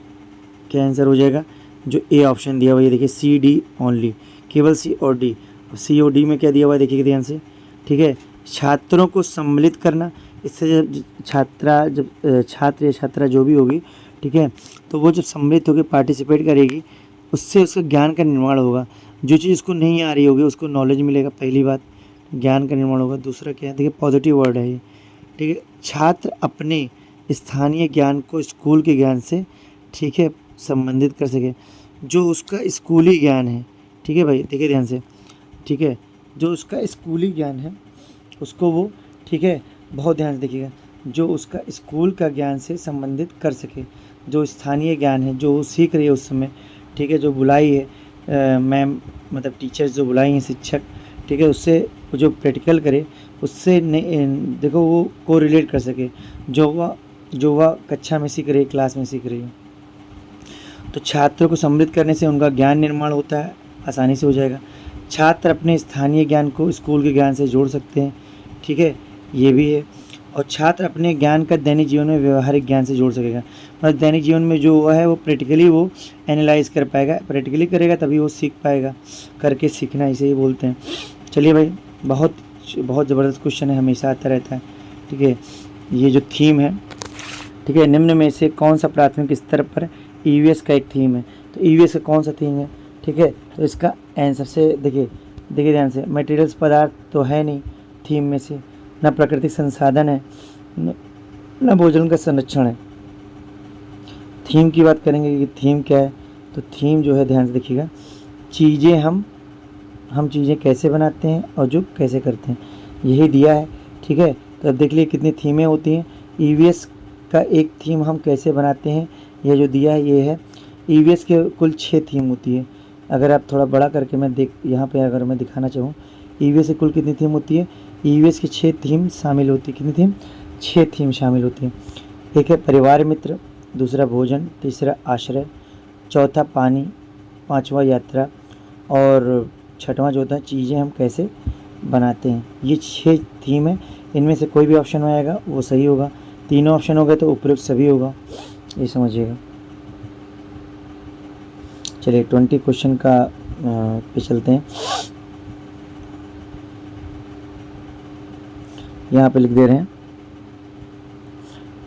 क्या आंसर हो जाएगा? जो ए ऑप्शन दिया हुआ है, ये देखिए सी डी ओनली, केवल सी और डी। सी और डी में क्या दिया हुआ है देखिए ध्यान से, ठीक है। छात्रों को सम्मिलित करना, इससे जब छात्र या छात्रा जो भी होगी, ठीक है, तो वो जब सम्मिलित होकर पार्टिसिपेट करेगी, उससे उसका ज्ञान का निर्माण होगा। जो चीज़ उसको नहीं आ रही होगी उसको नॉलेज मिलेगा, पहली बात ज्ञान का निर्माण होगा। दूसरा क्या है देखिए, पॉजिटिव वर्ड है ये, ठीक है। छात्र अपने स्थानीय ज्ञान को स्कूल के ज्ञान से, ठीक है, संबंधित कर सके। जो उसका स्कूली ज्ञान है, ठीक है भाई, देखिए ध्यान से, ठीक है, जो उसका स्कूली ज्ञान है उसको वो, ठीक है, बहुत ध्यान से देखिएगा, जो उसका स्कूल का ज्ञान से संबंधित कर सके। जो स्थानीय ज्ञान है जो वो सीख रही है उस समय, ठीक है, जो बुलाई है मैम, मतलब टीचर्स जो बुलाई हैं, शिक्षक, ठीक है, उससे जो प्रैक्टिकल करे, उससे देखो वो को रिलेट कर सके, जो वह कक्षा में सीख रही है, क्लास में सीख रही है। तो छात्रों को सम्मिलित करने से उनका ज्ञान निर्माण होता है, आसानी से हो जाएगा। छात्र अपने स्थानीय ज्ञान को स्कूल के ज्ञान से जोड़ सकते हैं, ठीक है, ये भी है। और छात्र अपने ज्ञान का दैनिक जीवन में व्यवहारिक ज्ञान से जोड़ सकेगा, मतलब दैनिक जीवन में जो है वो प्रैक्टिकली वो एनालाइज कर पाएगा, प्रैक्टिकली करेगा तभी वो सीख पाएगा, करके सीखना इसे ही बोलते हैं। चलिए भाई, बहुत बहुत ज़बरदस्त क्वेश्चन है, हमेशा आता रहता है, ठीक है। ये जो थीम है, ठीक है, निम्न में से कौन सा प्राथमिक स्तर पर ईवीएस का एक थीम है? तो ईवीएस का कौन सा थीम है, ठीक है, तो इसका आंसर से देखिए ध्यान से, मटेरियल्स पदार्थ तो है नहीं थीम में से, न प्राकृतिक संसाधन है, न भोजन का संरक्षण है। थीम की बात करेंगे कि थीम क्या है, तो थीम जो है ध्यान से देखिएगा, चीज़ें हम चीज़ें कैसे बनाते हैं और जो कैसे करते हैं, यही दिया है, ठीक है। तो अब देख लीजिए कितनी थीमें होती हैं। ईवीएस का एक थीम हम कैसे बनाते हैं, यह जो दिया है ये है। ईवीएस के कुल 6 थीम होती है। अगर आप थोड़ा बड़ा करके मैं यहाँ पे अगर मैं दिखाना चाहूँ, ईवीएस की कुल कितनी थीम होती है? ईवीएस की 6 थीम शामिल होती है। कितनी थीम? 6 थीम शामिल होती है। एक है परिवार मित्र, दूसरा भोजन, तीसरा आश्रय, चौथा पानी, पांचवा यात्रा और छठवां जो होता है चीज़ें हम कैसे बनाते हैं। ये 6 थीम है, इनमें से कोई भी ऑप्शन में आएगा वो सही होगा। तीनों ऑप्शन हो गए तो उपयुक्त सभी होगा, ये समझिएगा। चलिए 20 क्वेश्चन का पे चलते हैं। यहाँ पे लिख दे रहे हैं,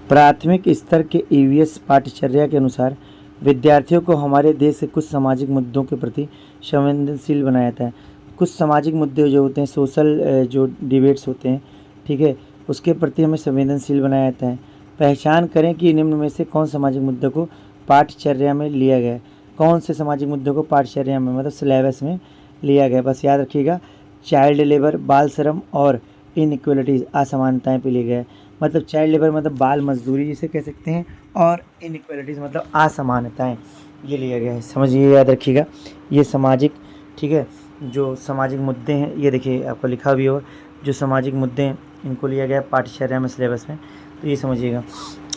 प्राथमिक स्तर के ईवीएस पाठ्यचर्या के अनुसार विद्यार्थियों को हमारे देश के कुछ सामाजिक मुद्दों के प्रति संवेदनशील बनाया जाता है। कुछ सामाजिक मुद्दे जो होते हैं, सोशल जो डिबेट्स होते हैं, ठीक है, उसके प्रति हमें संवेदनशील बनाया जाता है। पहचान करें कि निम्न में से कौन सामाजिक मुद्दों को पाठ्यचर्या में लिया गया है। कौन से सामाजिक मुद्दों को पाठ्यचर्या में, मतलब सिलेबस में लिया गया, बस याद रखिएगा। चाइल्ड लेबर, बाल श्रम और इनइक्वलिटीज़, असमानताएँ पे लिया गया है। मतलब चाइल्ड लेबर मतलब बाल मजदूरी जिसे कह सकते हैं, और इनइक्वलिटीज़ मतलब असमानताएँ, ये लिया गया है, समझिए, याद रखिएगा। ये सामाजिक, ठीक है, जो सामाजिक मुद्दे हैं, ये देखिए आपको लिखा भी होगा, जो सामाजिक मुद्दे हैं इनको लिया गया पाठ्यचर्या में, सिलेबस में, तो ये समझिएगा।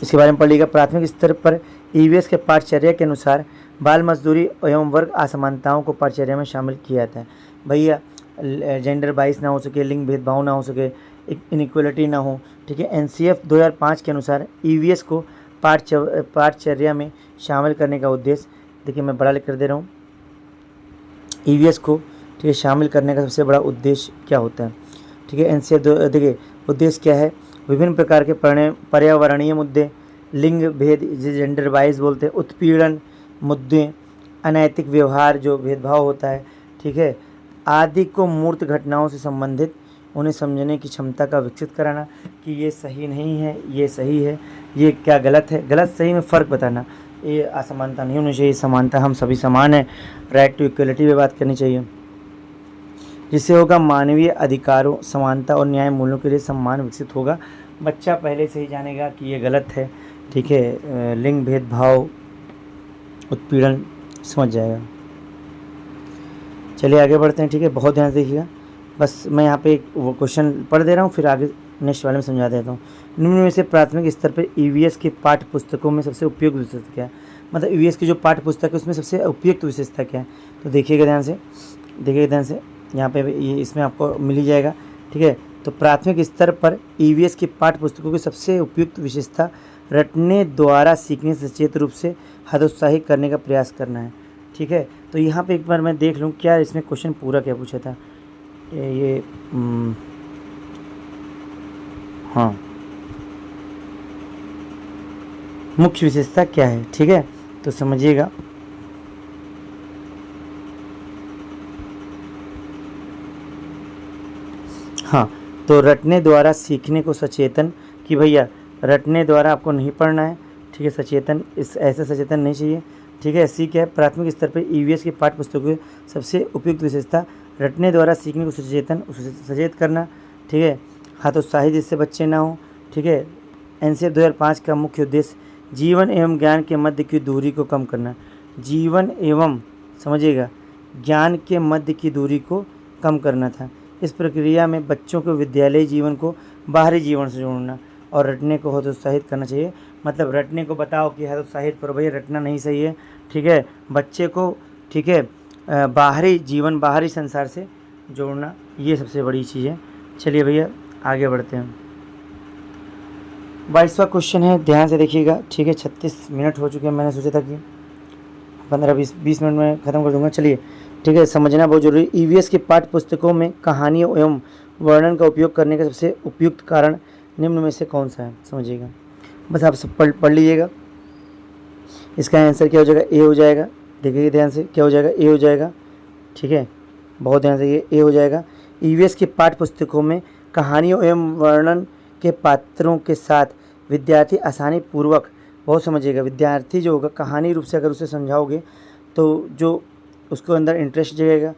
इसके बारे में पढ़िएगा। प्राथमिक स्तर पर ईवीएस के पाठ्यचर्या के अनुसार बाल मजदूरी एवं वर्ग असमानताओं को पाठ्यचर्या में शामिल किया जाता है। भैया जेंडर बाइस ना हो सके, लिंग भेदभाव ना हो सके, इनइक्वलिटी ना हो, ठीक है। एनसीएफ 2005 के अनुसार ईवीएस को पाठ्यचर्या में शामिल करने का उद्देश्य, देखिए मैं बड़ा लिख कर दे रहा हूँ, ईवीएस को, ठीक है, शामिल करने का सबसे बड़ा उद्देश्य क्या होता है, ठीक है। एनसीएफ देखिए उद्देश्य क्या है, विभिन्न प्रकार के पर्यावरणीय मुद्दे, लिंग भेद जेंडर वाइज बोलते हैं, उत्पीड़न मुद्दे, अनैतिक व्यवहार जो भेदभाव होता है, ठीक है, आदि को मूर्त घटनाओं से संबंधित उन्हें समझने की क्षमता का विकसित कराना कि ये सही नहीं है, ये सही है, ये क्या गलत है, गलत सही में फ़र्क बताना। ये असमानता नहीं होनी चाहिए, समानता, हम सभी समान हैं। राइट टू इक्वलिटी पे बात करनी चाहिए, जिससे होगा मानवीय अधिकारों, समानता और न्याय मूल्यों के लिए सम्मान विकसित होगा। बच्चा पहले से ही जानेगा कि ये गलत है, ठीक है, लिंग भेदभाव, उत्पीड़न समझ जाएगा। चलिए आगे बढ़ते हैं, ठीक है, बहुत ध्यान से देखिएगा। बस मैं यहाँ पे एक वो क्वेश्चन पढ़ दे रहा हूँ, फिर आगे नेक्स्ट वाले में समझा देता हूँ। निम्न में से प्राथमिक स्तर पर ईवीएस की पाठ्य पुस्तकों में सबसे उपयुक्त विशेषता क्या है? मतलब ईवीएस की जो पाठ्य पुस्तक है उसमें सबसे उपयुक्त विशेषता क्या है? तो देखिएगा ध्यान से, देखिएगा ध्यान से, यहाँ पे ये इसमें आपको मिल ही जाएगा, ठीक है। तो प्राथमिक स्तर पर ईवीएस की पाठ्य पुस्तकों की सबसे उपयुक्त विशेषता रटने द्वारा सीखने से सचेत रूप से हतोत्साहित करने का प्रयास करना है, ठीक है। तो यहाँ पे एक बार मैं देख लूँ क्या इसमें क्वेश्चन पूरा क्या पूछा था। ये हाँ, मुख्य विशेषता क्या है, ठीक है, तो समझिएगा। हाँ, तो रटने द्वारा सीखने को सचेतन, कि भैया रटने द्वारा आपको नहीं पढ़ना है, ठीक है, सचेतन, इस ऐसे सचेतन नहीं चाहिए, ठीक है। सी क्या है? प्राथमिक स्तर पर ईवीएस की पाठ्य पुस्तकों की सबसे उपयुक्त विशेषता रटने द्वारा सीखने को सचेतन, सचेत करना, ठीक है, हतोत्साहित जिससे बच्चे ना हो, ठीक है। एनसीएफ 2005 का मुख्य उद्देश्य जीवन एवं ज्ञान के मध्य की दूरी को कम करना। जीवन एवं, समझिएगा, ज्ञान के मध्य की दूरी को कम करना था। इस प्रक्रिया में बच्चों को विद्यालय जीवन को बाहरी जीवन से जोड़ना और रटने को हतोत्साहित करना चाहिए। मतलब रटने को बताओ कि हतोत्साहित करो, भैया रटना नहीं सही है, ठीक है, बच्चे को, ठीक है, बाहरी जीवन, बाहरी संसार से जोड़ना, ये सबसे बड़ी चीज़ है। चलिए भैया आगे बढ़ते हैं। 22वां क्वेश्चन है, ध्यान से देखिएगा, ठीक है। 36 मिनट हो चुके हैं, मैंने सोचा था कि 15-20 मिनट में ख़त्म कर दूंगा। चलिए, ठीक है, समझना बहुत जरूरी। ईवीएस की पाठ्य पुस्तकों में कहानियों एवं वर्णन का उपयोग करने का सबसे उपयुक्त कारण निम्न में से कौन सा है? समझिएगा, बस आप सब पढ़ लीजिएगा। इसका आंसर क्या हो जाएगा? ए हो जाएगा। देखिए ध्यान से, क्या हो जाएगा? ए हो जाएगा, ठीक है, बहुत ध्यान से, ये ए हो जाएगा। ईवीएस की पाठ्य पुस्तकों में कहानियों एवं वर्णन के पात्रों के साथ विद्यार्थी आसानी पूर्वक, बहुत समझिएगा, विद्यार्थी जो होगा कहानी रूप से अगर उसे समझाओगे तो जो उसको अंदर इंटरेस्ट जगेगा।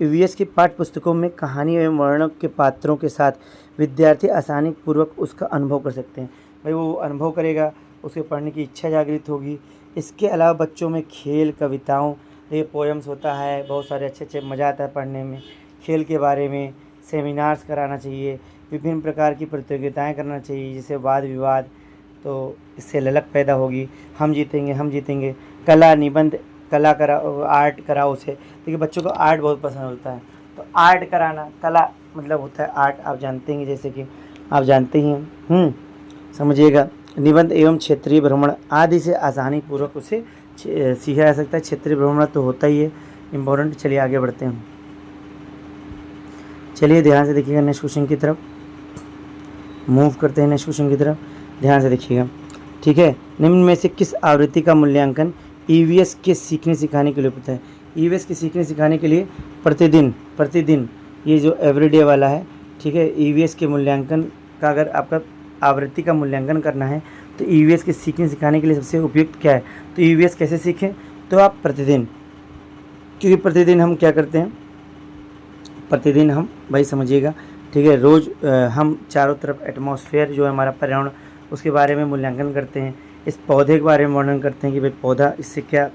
ईवीएस की पाठ्य पुस्तकों में कहानी एवं वर्णन के पात्रों के साथ विद्यार्थी आसानी पूर्वक उसका अनुभव कर सकते हैं। भाई वो अनुभव करेगा, उसे पढ़ने की इच्छा जागृत होगी। इसके अलावा बच्चों में खेल, कविताओं, ये पोएम्स होता है, बहुत सारे अच्छे मज़ा आता है पढ़ने में। खेल के बारे में सेमिनार्स कराना चाहिए, विभिन्न प्रकार की प्रतियोगिताएं करना चाहिए, जैसे वाद विवाद, तो इससे ललक पैदा होगी। हम जीतेंगे, हम जीतेंगे। कला, निबंध, कला कराओ, आर्ट कराओ उसे। देखिए बच्चों को आर्ट बहुत पसंद होता है, तो आर्ट कराना, कला मतलब होता है आर्ट, आप जानते हैं, जैसे कि आप जानते ही हैं, समझिएगा। निबंध एवं क्षेत्रीय भ्रमण आदि से आसानी पूर्वक उसे सीखा जा सकता है। क्षेत्रीय भ्रमण तो होता ही है इम्पोर्टेंट। चलिए आगे बढ़ते हैं, चलिए ध्यान से देखिएगा, नेक्स्ट क्वेश्चन की तरफ मूव करते हैं, नेक्स्ट क्वेश्चन की तरफ ध्यान से देखिएगा, ठीक है। निम्न में से किस आवृत्ति का मूल्यांकन ईवीएस के सीखने सिखाने के लिए होता है? ईवीएस के सीखने सिखाने के लिए प्रतिदिन ये जो एवरीडे वाला है, ठीक है, ईवीएस के मूल्यांकन का, अगर आपका आवृत्ति का मूल्यांकन करना है तो ईवीएस के सीखने सिखाने के लिए सबसे उपयुक्त क्या है? तो ईवीएस कैसे सीखें? तो आप प्रतिदिन, क्योंकि प्रतिदिन हम क्या करते हैं, प्रतिदिन हम, भाई समझिएगा, ठीक है, रोज़ हम चारों तरफ एटमॉस्फेयर जो है हमारा पर्यावरण, उसके बारे में मूल्यांकन करते हैं। इस पौधे के बारे में वर्णन करते हैं कि भाई पौधा, इससे क्या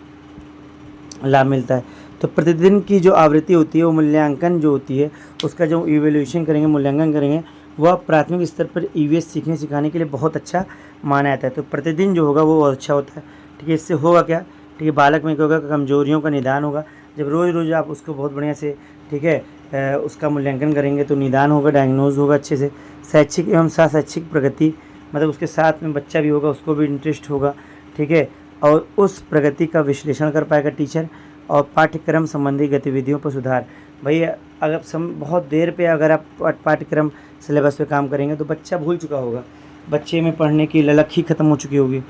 लाभ मिलता है। तो प्रतिदिन की जो आवृत्ति होती है वो मूल्यांकन जो होती है, उसका जो इवेल्यूशन करेंगे, मूल्यांकन करेंगे, वह प्राथमिक स्तर पर ईवीएस सीखने सिखाने के लिए बहुत अच्छा माना जाता है। तो प्रतिदिन जो होगा वो बहुत अच्छा होता है, ठीक है। इससे होगा क्या, ठीक है, बालक में क्या होगा, कमजोरियों का निदान होगा। जब रोज़ रोज़ आप उसको बहुत बढ़िया से, ठीक है, उसका मूल्यांकन करेंगे तो निदान होगा, डायग्नोज होगा अच्छे से। शैक्षिक एवं शैक्षिक प्रगति, मतलब उसके साथ में बच्चा भी होगा, उसको भी इंटरेस्ट होगा, ठीक है, और उस प्रगति का विश्लेषण कर पाएगा टीचर। और पाठ्यक्रम संबंधी गतिविधियों पर सुधार, भाई अगर बहुत देर पे अगर आप पाठ्यक्रम सिलेबस पे काम करेंगे तो बच्चा भूल चुका होगा, बच्चे में पढ़ने की ललक ही ख़त्म हो चुकी होगी।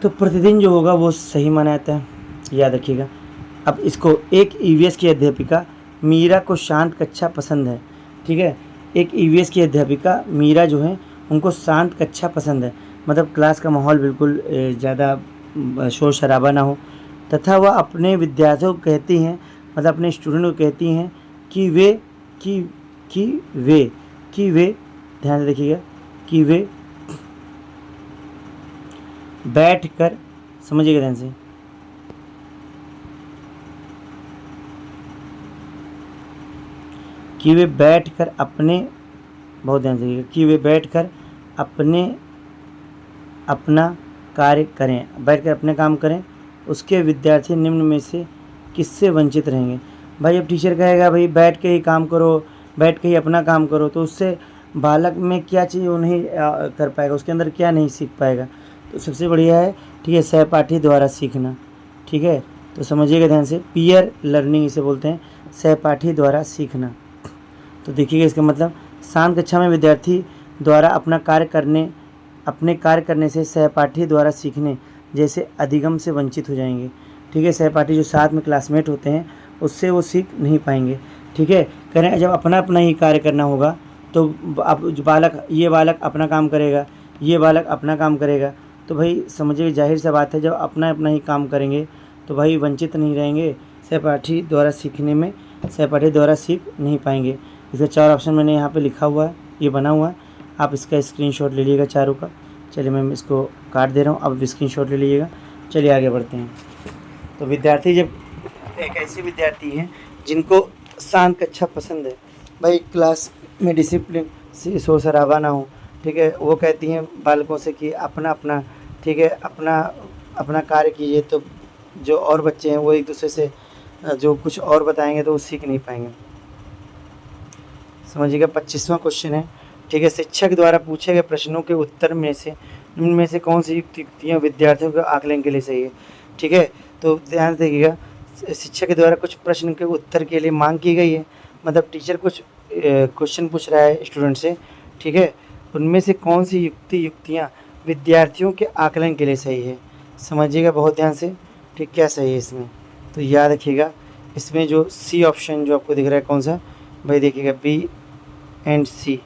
तो प्रतिदिन जो होगा वो सही माना जाता है, याद रखिएगा। अब इसको, एक ईवीएस की अध्यापिका मीरा को शांत कक्षा पसंद है, ठीक है। एक ईवीएस की अध्यापिका मीरा जो है उनको शांत कक्षा पसंद है, मतलब क्लास का माहौल बिल्कुल ज़्यादा शोर शराबा ना हो, तथा वह अपने विद्यार्थियों को कहती हैं, मतलब अपने स्टूडेंट को कहती हैं कि वे कि कि वे कि वे ध्यान से देखिएगा, कि वे बैठ कर, समझिएगा ध्यान से, कि वे बैठ कर अपने, बहुत ध्यान से देखिएगा, कि वे बैठ कर अपना कार्य करें, बैठ कर अपने काम करें, उसके विद्यार्थी निम्न में से किससे वंचित रहेंगे। भाई अब टीचर कहेगा भाई बैठ के ही काम करो, बैठ के ही अपना काम करो, तो उससे बालक में क्या चाहिए वो नहीं कर पाएगा, उसके अंदर क्या नहीं सीख पाएगा। तो सबसे बढ़िया है, ठीक है, सहपाठी द्वारा सीखना। ठीक है, तो समझिएगा ध्यान से, पीयर लर्निंग इसे बोलते हैं, सहपाठी द्वारा सीखना। तो देखिएगा इसका मतलब, शांत कक्षा में विद्यार्थी द्वारा अपने कार्य करने से सहपाठी द्वारा सीखने जैसे अधिगम से वंचित हो जाएंगे। ठीक है, सहपाठी जो साथ में क्लासमेट होते हैं उससे वो सीख नहीं पाएंगे। ठीक है, करें जब अपना अपना ही कार्य करना होगा तो अब जो बालक, ये बालक अपना काम करेगा, ये बालक अपना काम करेगा, तो भाई समझिए जाहिर सा बात है, जब अपना अपना ही काम करेंगे तो भाई वंचित नहीं रहेंगे सहपाठी द्वारा सीखने में, सहपाठी द्वारा सीख नहीं पाएंगे। इसका 4 ऑप्शन मैंने यहाँ पे लिखा हुआ है, ये बना हुआ है, आप इसका स्क्रीनशॉट ले लीजिएगा चारों का। चलिए मैं इसको काट दे रहा हूँ, अब स्क्रीनशॉट ले लीजिएगा। चलिए आगे बढ़ते हैं। तो विद्यार्थी जब एक ऐसे विद्यार्थी हैं जिनको शांत कक्षा पसंद है, भाई क्लास में डिसिप्लिन से शोर शराबा ना हो, ठीक है, वो कहती हैं बालकों से कि अपना अपना, ठीक है, अपना कार्य कीजिए, तो जो और बच्चे हैं वो एक दूसरे से जो कुछ और बताएंगे तो वो सीख नहीं पाएंगे। समझिएगा 25वां क्वेश्चन है, ठीक है, शिक्षक द्वारा पूछे गए प्रश्नों के उत्तर में से निम्न में से कौन सी युक्तियाँ विद्यार्थियों के आकलन के लिए सही है। ठीक है, तो ध्यान देखिएगा, शिक्षक के द्वारा कुछ प्रश्न के उत्तर के लिए मांग की गई है, मतलब टीचर कुछ क्वेश्चन पूछ रहा है स्टूडेंट से। ठीक है, उनमें से कौन सी युक्तियाँ विद्यार्थियों के आकलन के लिए सही है, समझिएगा बहुत ध्यान से। ठीक, क्या सही है इसमें, तो याद रखिएगा, इसमें जो सी ऑप्शन जो आपको दिख रहा है कौन सा, भाई देखिएगा बी एंड सी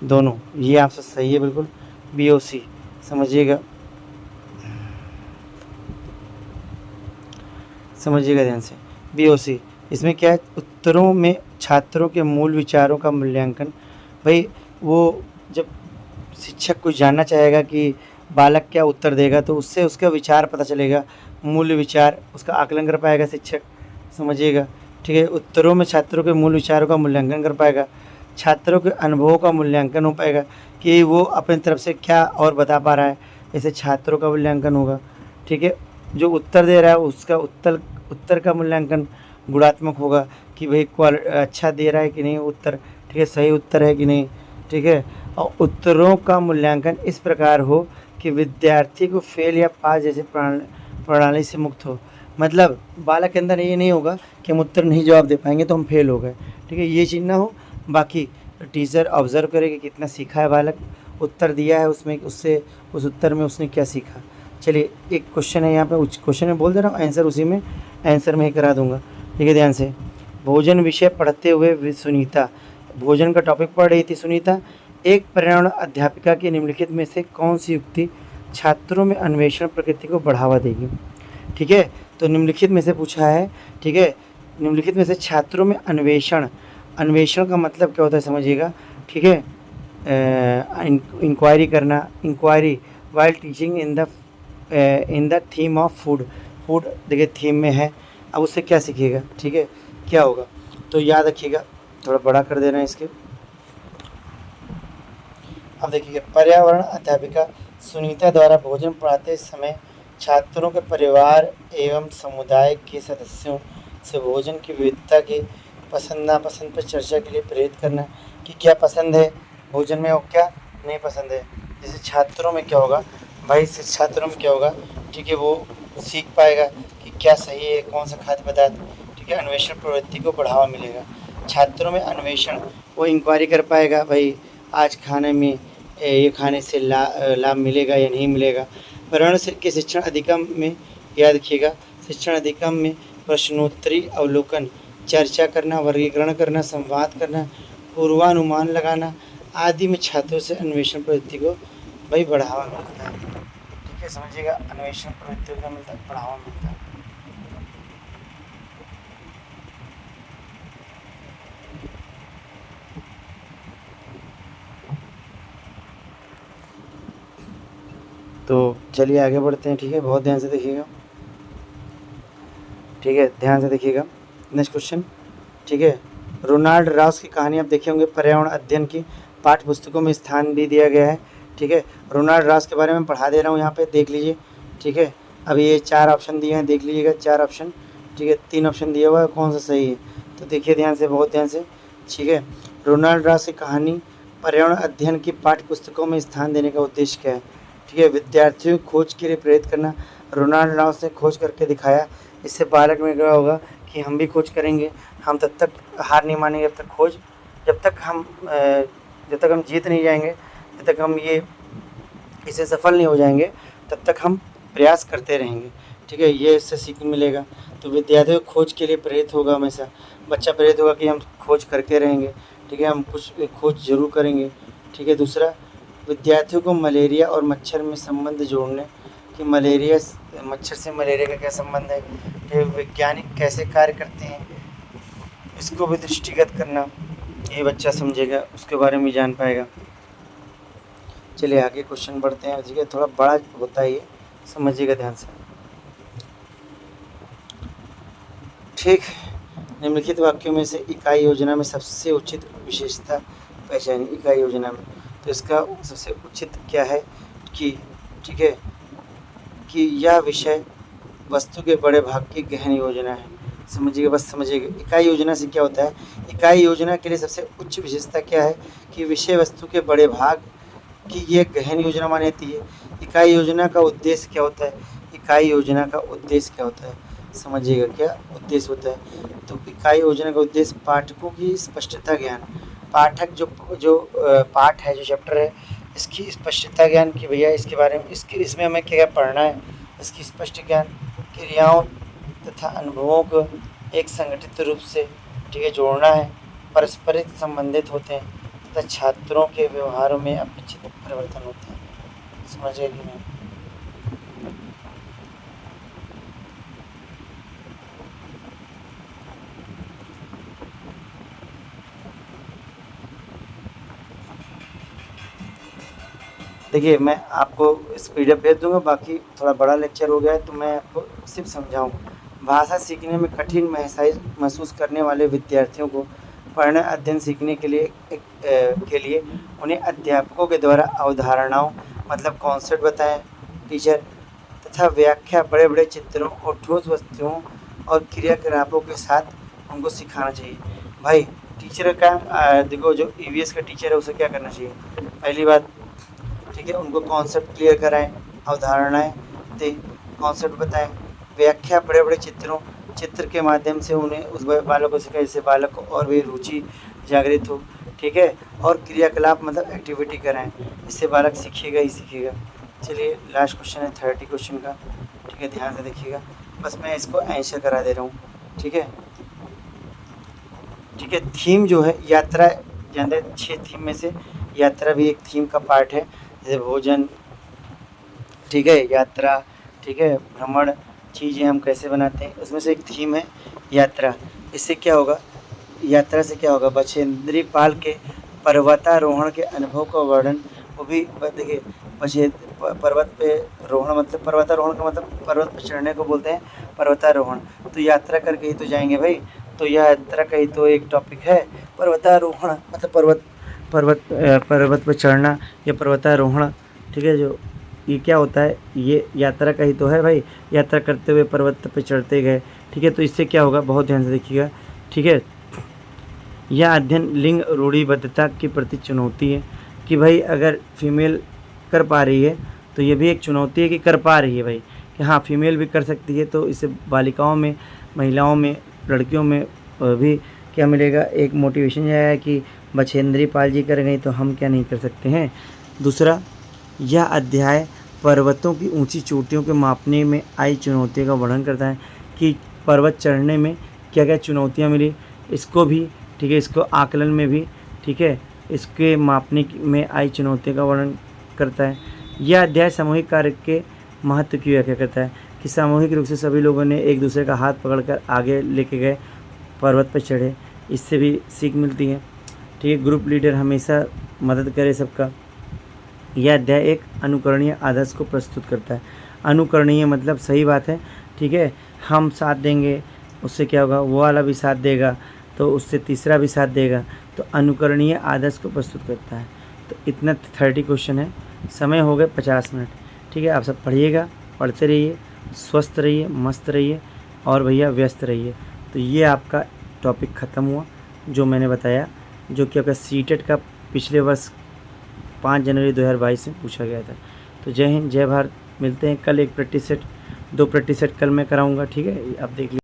दोनों, ये आपसे सही है बिल्कुल, बी और सी, समझिएगा ध्यान से, बी और सी। इसमें क्या है, उत्तरों में छात्रों के मूल विचारों का मूल्यांकन। भाई वो जब शिक्षक कुछ जानना चाहेगा कि बालक क्या उत्तर देगा, तो उससे उसका विचार पता चलेगा, मूल विचार, उसका आकलन कर पाएगा शिक्षक, समझिएगा। ठीक है, उत्तरों में छात्रों के मूल विचारों का मूल्यांकन कर पाएगा, छात्रों के अनुभवों का मूल्यांकन हो पाएगा कि वो अपनी तरफ से क्या और बता पा रहा है, ऐसे छात्रों का मूल्यांकन होगा। ठीक है, जो उत्तर दे रहा है उसका उत्तर का मूल्यांकन गुणात्मक होगा कि भाई अच्छा दे रहा है कि नहीं उत्तर, ठीक है, सही उत्तर है कि नहीं। ठीक है, और उत्तरों का मूल्यांकन इस प्रकार हो कि विद्यार्थी को फेल या पास जैसे प्रणाली से मुक्त हो, मतलब बालक के अंदर ये नहीं होगा कि हम उत्तर नहीं जवाब दे पाएंगे तो हम फेल हो गए। ठीक है, ये चीज़ ना हो, बाकी टीचर ऑब्ज़र्व करे कि कितना सीखा है बालक, उत्तर दिया है उसमें, उससे उस उत्तर में उसने क्या सीखा। चलिए एक क्वेश्चन है यहाँ पे, क्वेश्चन में बोल दे रहा हूँ, आंसर उसी में, आंसर में ही करा दूंगा। ठीक है, ध्यान से, भोजन विषय पढ़ते हुए सुनीता, भोजन का टॉपिक पढ़ रही थी सुनीता, एक पर्यावरण अध्यापिका की निम्नलिखित में से कौन सी युक्ति छात्रों में अन्वेषण प्रकृति को बढ़ावा देगी। ठीक है, तो निम्नलिखित में से पूछा है, ठीक है, निम्नलिखित में से छात्रों में अन्वेषण का मतलब क्या होता है समझिएगा। ठीक है, इंक्वायरी करना, inquiry while teaching in the theme of food, देखिए थीम में है, अब उससे क्या सीखिएगा। ठीक है, क्या होगा, तो याद रखिएगा, थोड़ा बड़ा कर देना है इसके। अब देखिए, पर्यावरण अध्यापिका सुनीता द्वारा भोजन पढ़ाते समय छात्रों के परिवार एवं समुदाय के सदस्यों से भोजन की विविधता के पसंद नापसंद पर चर्चा के लिए प्रेरित करना कि क्या पसंद है भोजन में और क्या नहीं पसंद है। जैसे छात्रों में क्या होगा भाई, छात्रों में क्या होगा, ठीक है, वो सीख पाएगा कि क्या सही है, कौन सा खाद्य पदार्थ, ठीक है, अन्वेषण प्रवृत्ति को बढ़ावा मिलेगा। छात्रों में अन्वेषण, वो इंक्वायरी कर पाएगा भाई आज खाने में ये खाने से लाभ मिलेगा या नहीं मिलेगा। पर्यावरण के शिक्षण अधिगम में याद रखिएगा, शिक्षण अधिगम में प्रश्नोत्तरी अवलोकन, चर्चा करना, वर्गीकरण करना, संवाद करना, पूर्वानुमान लगाना आदि में छात्रों से अन्वेषण प्रवृत्ति को भाई बढ़ावा मिलता है। ठीक है, समझिएगा। अन्वेषण प्रवृत्तियों का मिलता है, बढ़ावा मिलता है। तो चलिए आगे बढ़ते हैं, ठीक है। बहुत ध्यान से देखिएगा, ठीक है, ध्यान से देखिएगा। नेक्स्ट क्वेश्चन, ठीक है। रोनाल्ड राउस की कहानी आप देखे होंगे, पर्यावरण अध्ययन की पाठ्य पुस्तकों में स्थान भी दिया गया है, ठीक है। रोनाल्ड राउस के बारे में पढ़ा दे रहा हूँ, यहाँ पे देख लीजिए, ठीक है। अभी ये 4 ऑप्शन दिए हैं, देख लीजिएगा 4 ऑप्शन, ठीक है। 3 ऑप्शन दिया हुआ है, कौन सा सही है तो देखिए ध्यान से, बहुत ध्यान से, ठीक है। रोनाल्ड राउस की कहानी पर्यावरण अध्ययन की पाठ्य पुस्तकों में स्थान देने का उद्देश्य क्या है, ठीक है। विद्यार्थियों को खोज के लिए प्रेरित करना। रोनाल्ड राउस ने खोज करके दिखाया, इससे बालक में क्या होगा कि हम भी खोज करेंगे, हम तब तक हार नहीं मानेंगे, जब तक हम जीत नहीं जाएंगे, जब तक हम इसे सफल नहीं हो जाएंगे, तब तक हम प्रयास करते रहेंगे, ठीक है। ये इससे सीखने मिलेगा। तो विद्यार्थियों को खोज के लिए प्रेरित होगा, हमेशा बच्चा प्रेरित होगा कि हम खोज करते रहेंगे, ठीक है, हम कुछ खोज जरूर करेंगे, ठीक है। दूसरा, विद्यार्थियों को मलेरिया और मच्छर में संबंध जोड़ने कि मच्छर से मलेरिया का क्या संबंध है, कि वैज्ञानिक कैसे कार्य करते हैं, इसको भी दृष्टिगत करना, ये बच्चा समझेगा, उसके बारे में जान पाएगा। चलिए आगे क्वेश्चन बढ़ते हैं, ठीक है। थोड़ा बड़ा होता है ये, समझिएगा ध्यान से, ठीक। निम्नलिखित वाक्यों में से इकाई योजना में सबसे उचित विशेषता पहचानी। इकाई योजना में तो इसका सबसे उचित क्या है कि, ठीक है, कि यह विषय वस्तु के बड़े भाग की गहन योजना है। समझिएगा, बस समझिएगा। इकाई योजना से क्या होता है, इकाई योजना के लिए सबसे उच्च विशेषता क्या है कि विषय वस्तु के बड़े भाग की ये गहन योजना मानी जाती है। इकाई योजना का उद्देश्य क्या होता है, इकाई योजना का उद्देश्य क्या होता है, समझिएगा क्या उद्देश्य होता है। तो इकाई योजना का उद्देश्य पाठकों की स्पष्टता ज्ञान, पाठक जो पाठ है, जो चैप्टर है, इसकी स्पष्टता ज्ञान की भैया इसके बारे में, इसमें हमें क्या पढ़ना है, इसकी स्पष्ट ज्ञान, क्रियाओं तथा अनुभवों को एक संगठित रूप से, ठीक है, जोड़ना है, परस्पर संबंधित होते हैं तथा छात्रों के व्यवहारों में अपेक्षित परिवर्तन होते हैं। समझिए कि नहीं। देखिए, मैं आपको इस PDF भेज दूंगा, बाकी थोड़ा बड़ा लेक्चर हो गया है तो मैं आपको सिर्फ समझाऊँ। भाषा सीखने में कठिन महसूस करने वाले विद्यार्थियों को पढ़ना अध्ययन सीखने के लिए उन्हें अध्यापकों के द्वारा अवधारणाओं मतलब कॉन्सेप्ट बताएं टीचर, तथा व्याख्या बड़े बड़े चित्रों और ठोस वस्तुओं और क्रियाकलापों के साथ उनको सिखाना चाहिए। भाई टीचर का देखो, जो EVS का टीचर है उसे क्या करना चाहिए, पहली बात, ठीक है, उनको कॉन्सेप्ट क्लियर कराएं, अवधारणाएं दें, कॉन्सेप्ट बताएं, व्याख्या बड़े बड़े चित्र के माध्यम से उन्हें उस बालक को सिखाएं, जिससे बालक को और भी रुचि जागृत हो, ठीक है। और क्रियाकलाप मतलब एक्टिविटी कराएं, इससे बालक सीखेगा ही सीखेगा। चलिए लास्ट क्वेश्चन है 30 क्वेश्चन का, ठीक है, ध्यान से देखिएगा, बस मैं इसको आंसर करा दे रहा हूँ, ठीक है, ठीक है। थीम जो है यात्रा, जानते 6 थीम में से यात्रा भी एक थीम का पार्ट है, जैसे भोजन, ठीक है, यात्रा, ठीक है, भ्रमण, चीज़ें हम कैसे बनाते हैं, उसमें से एक थीम है यात्रा। इससे क्या होगा, यात्रा से क्या होगा, बछेंद्री पाल के पर्वतारोहण के अनुभव का वर्णन, वो भी देखिए, पर्वत पे रोहण मतलब पर्वतारोहण का मतलब पर्वत पर चढ़ने को बोलते हैं पर्वतारोहण, तो यात्रा करके ही तो जाएंगे भाई, तो यात्रा का ही तो एक टॉपिक है पर्वतारोहण, मतलब पर्वत पर चढ़ना या पर्वतारोहण, ठीक है। जो ये क्या होता है, ये यात्रा का ही तो है भाई, यात्रा करते हुए पर्वत पे चढ़ते गए, ठीक है। तो इससे क्या होगा, बहुत ध्यान से देखिएगा, ठीक है। यह अध्ययन लिंग रूढ़िबद्धता के प्रति चुनौती है कि भाई अगर फीमेल कर पा रही है तो ये भी एक चुनौती है कि कर पा रही है भाई, कि हाँ फीमेल भी कर सकती है, तो इससे बालिकाओं में, महिलाओं में, लड़कियों में भी क्या मिलेगा, एक मोटिवेशन है कि बछेंद्री पाल जी कर गई तो हम क्या नहीं कर सकते हैं। दूसरा, यह अध्याय पर्वतों की ऊंची चोटियों के मापने में आई चुनौतियों का वर्णन करता है कि पर्वत चढ़ने में क्या क्या चुनौतियां मिली, इसको भी, ठीक है, इसको आकलन में भी, ठीक है, इसके मापने में आई चुनौतियों का वर्णन करता है। यह अध्याय सामूहिक कार्य के महत्व की व्याख्या करता है कि सामूहिक रूप से सभी लोगों ने एक दूसरे का हाथ पकड़कर आगे लेके गए, पर्वत पर चढ़े, इससे भी सीख मिलती है। ठीक है, ग्रुप लीडर हमेशा मदद करे सबका। यह अध्याय एक अनुकरणीय आदर्श को प्रस्तुत करता है। अनुकरणीय मतलब सही बात है, ठीक है, हम साथ देंगे उससे क्या होगा, वो वाला भी साथ देगा तो उससे तीसरा भी साथ देगा, तो अनुकरणीय आदर्श को प्रस्तुत करता है। तो इतना 30 क्वेश्चन है, समय हो गए 50 मिनट। ठीक है, आप सब पढ़िएगा, पढ़ते रहिए, स्वस्थ रहिए, मस्त रहिए और भैया व्यस्त रहिए। तो ये आपका टॉपिक ख़त्म हुआ जो मैंने बताया, जो कि आपका सीटेट का पिछले वर्ष 5 जनवरी 2022 में पूछा गया था। तो जय हिंद, जय भारत। मिलते हैं कल एक प्रैक्टिस सेट, 2 प्रैक्टिस सेट कल मैं कराऊंगा। ठीक है, आप देख लीजिए।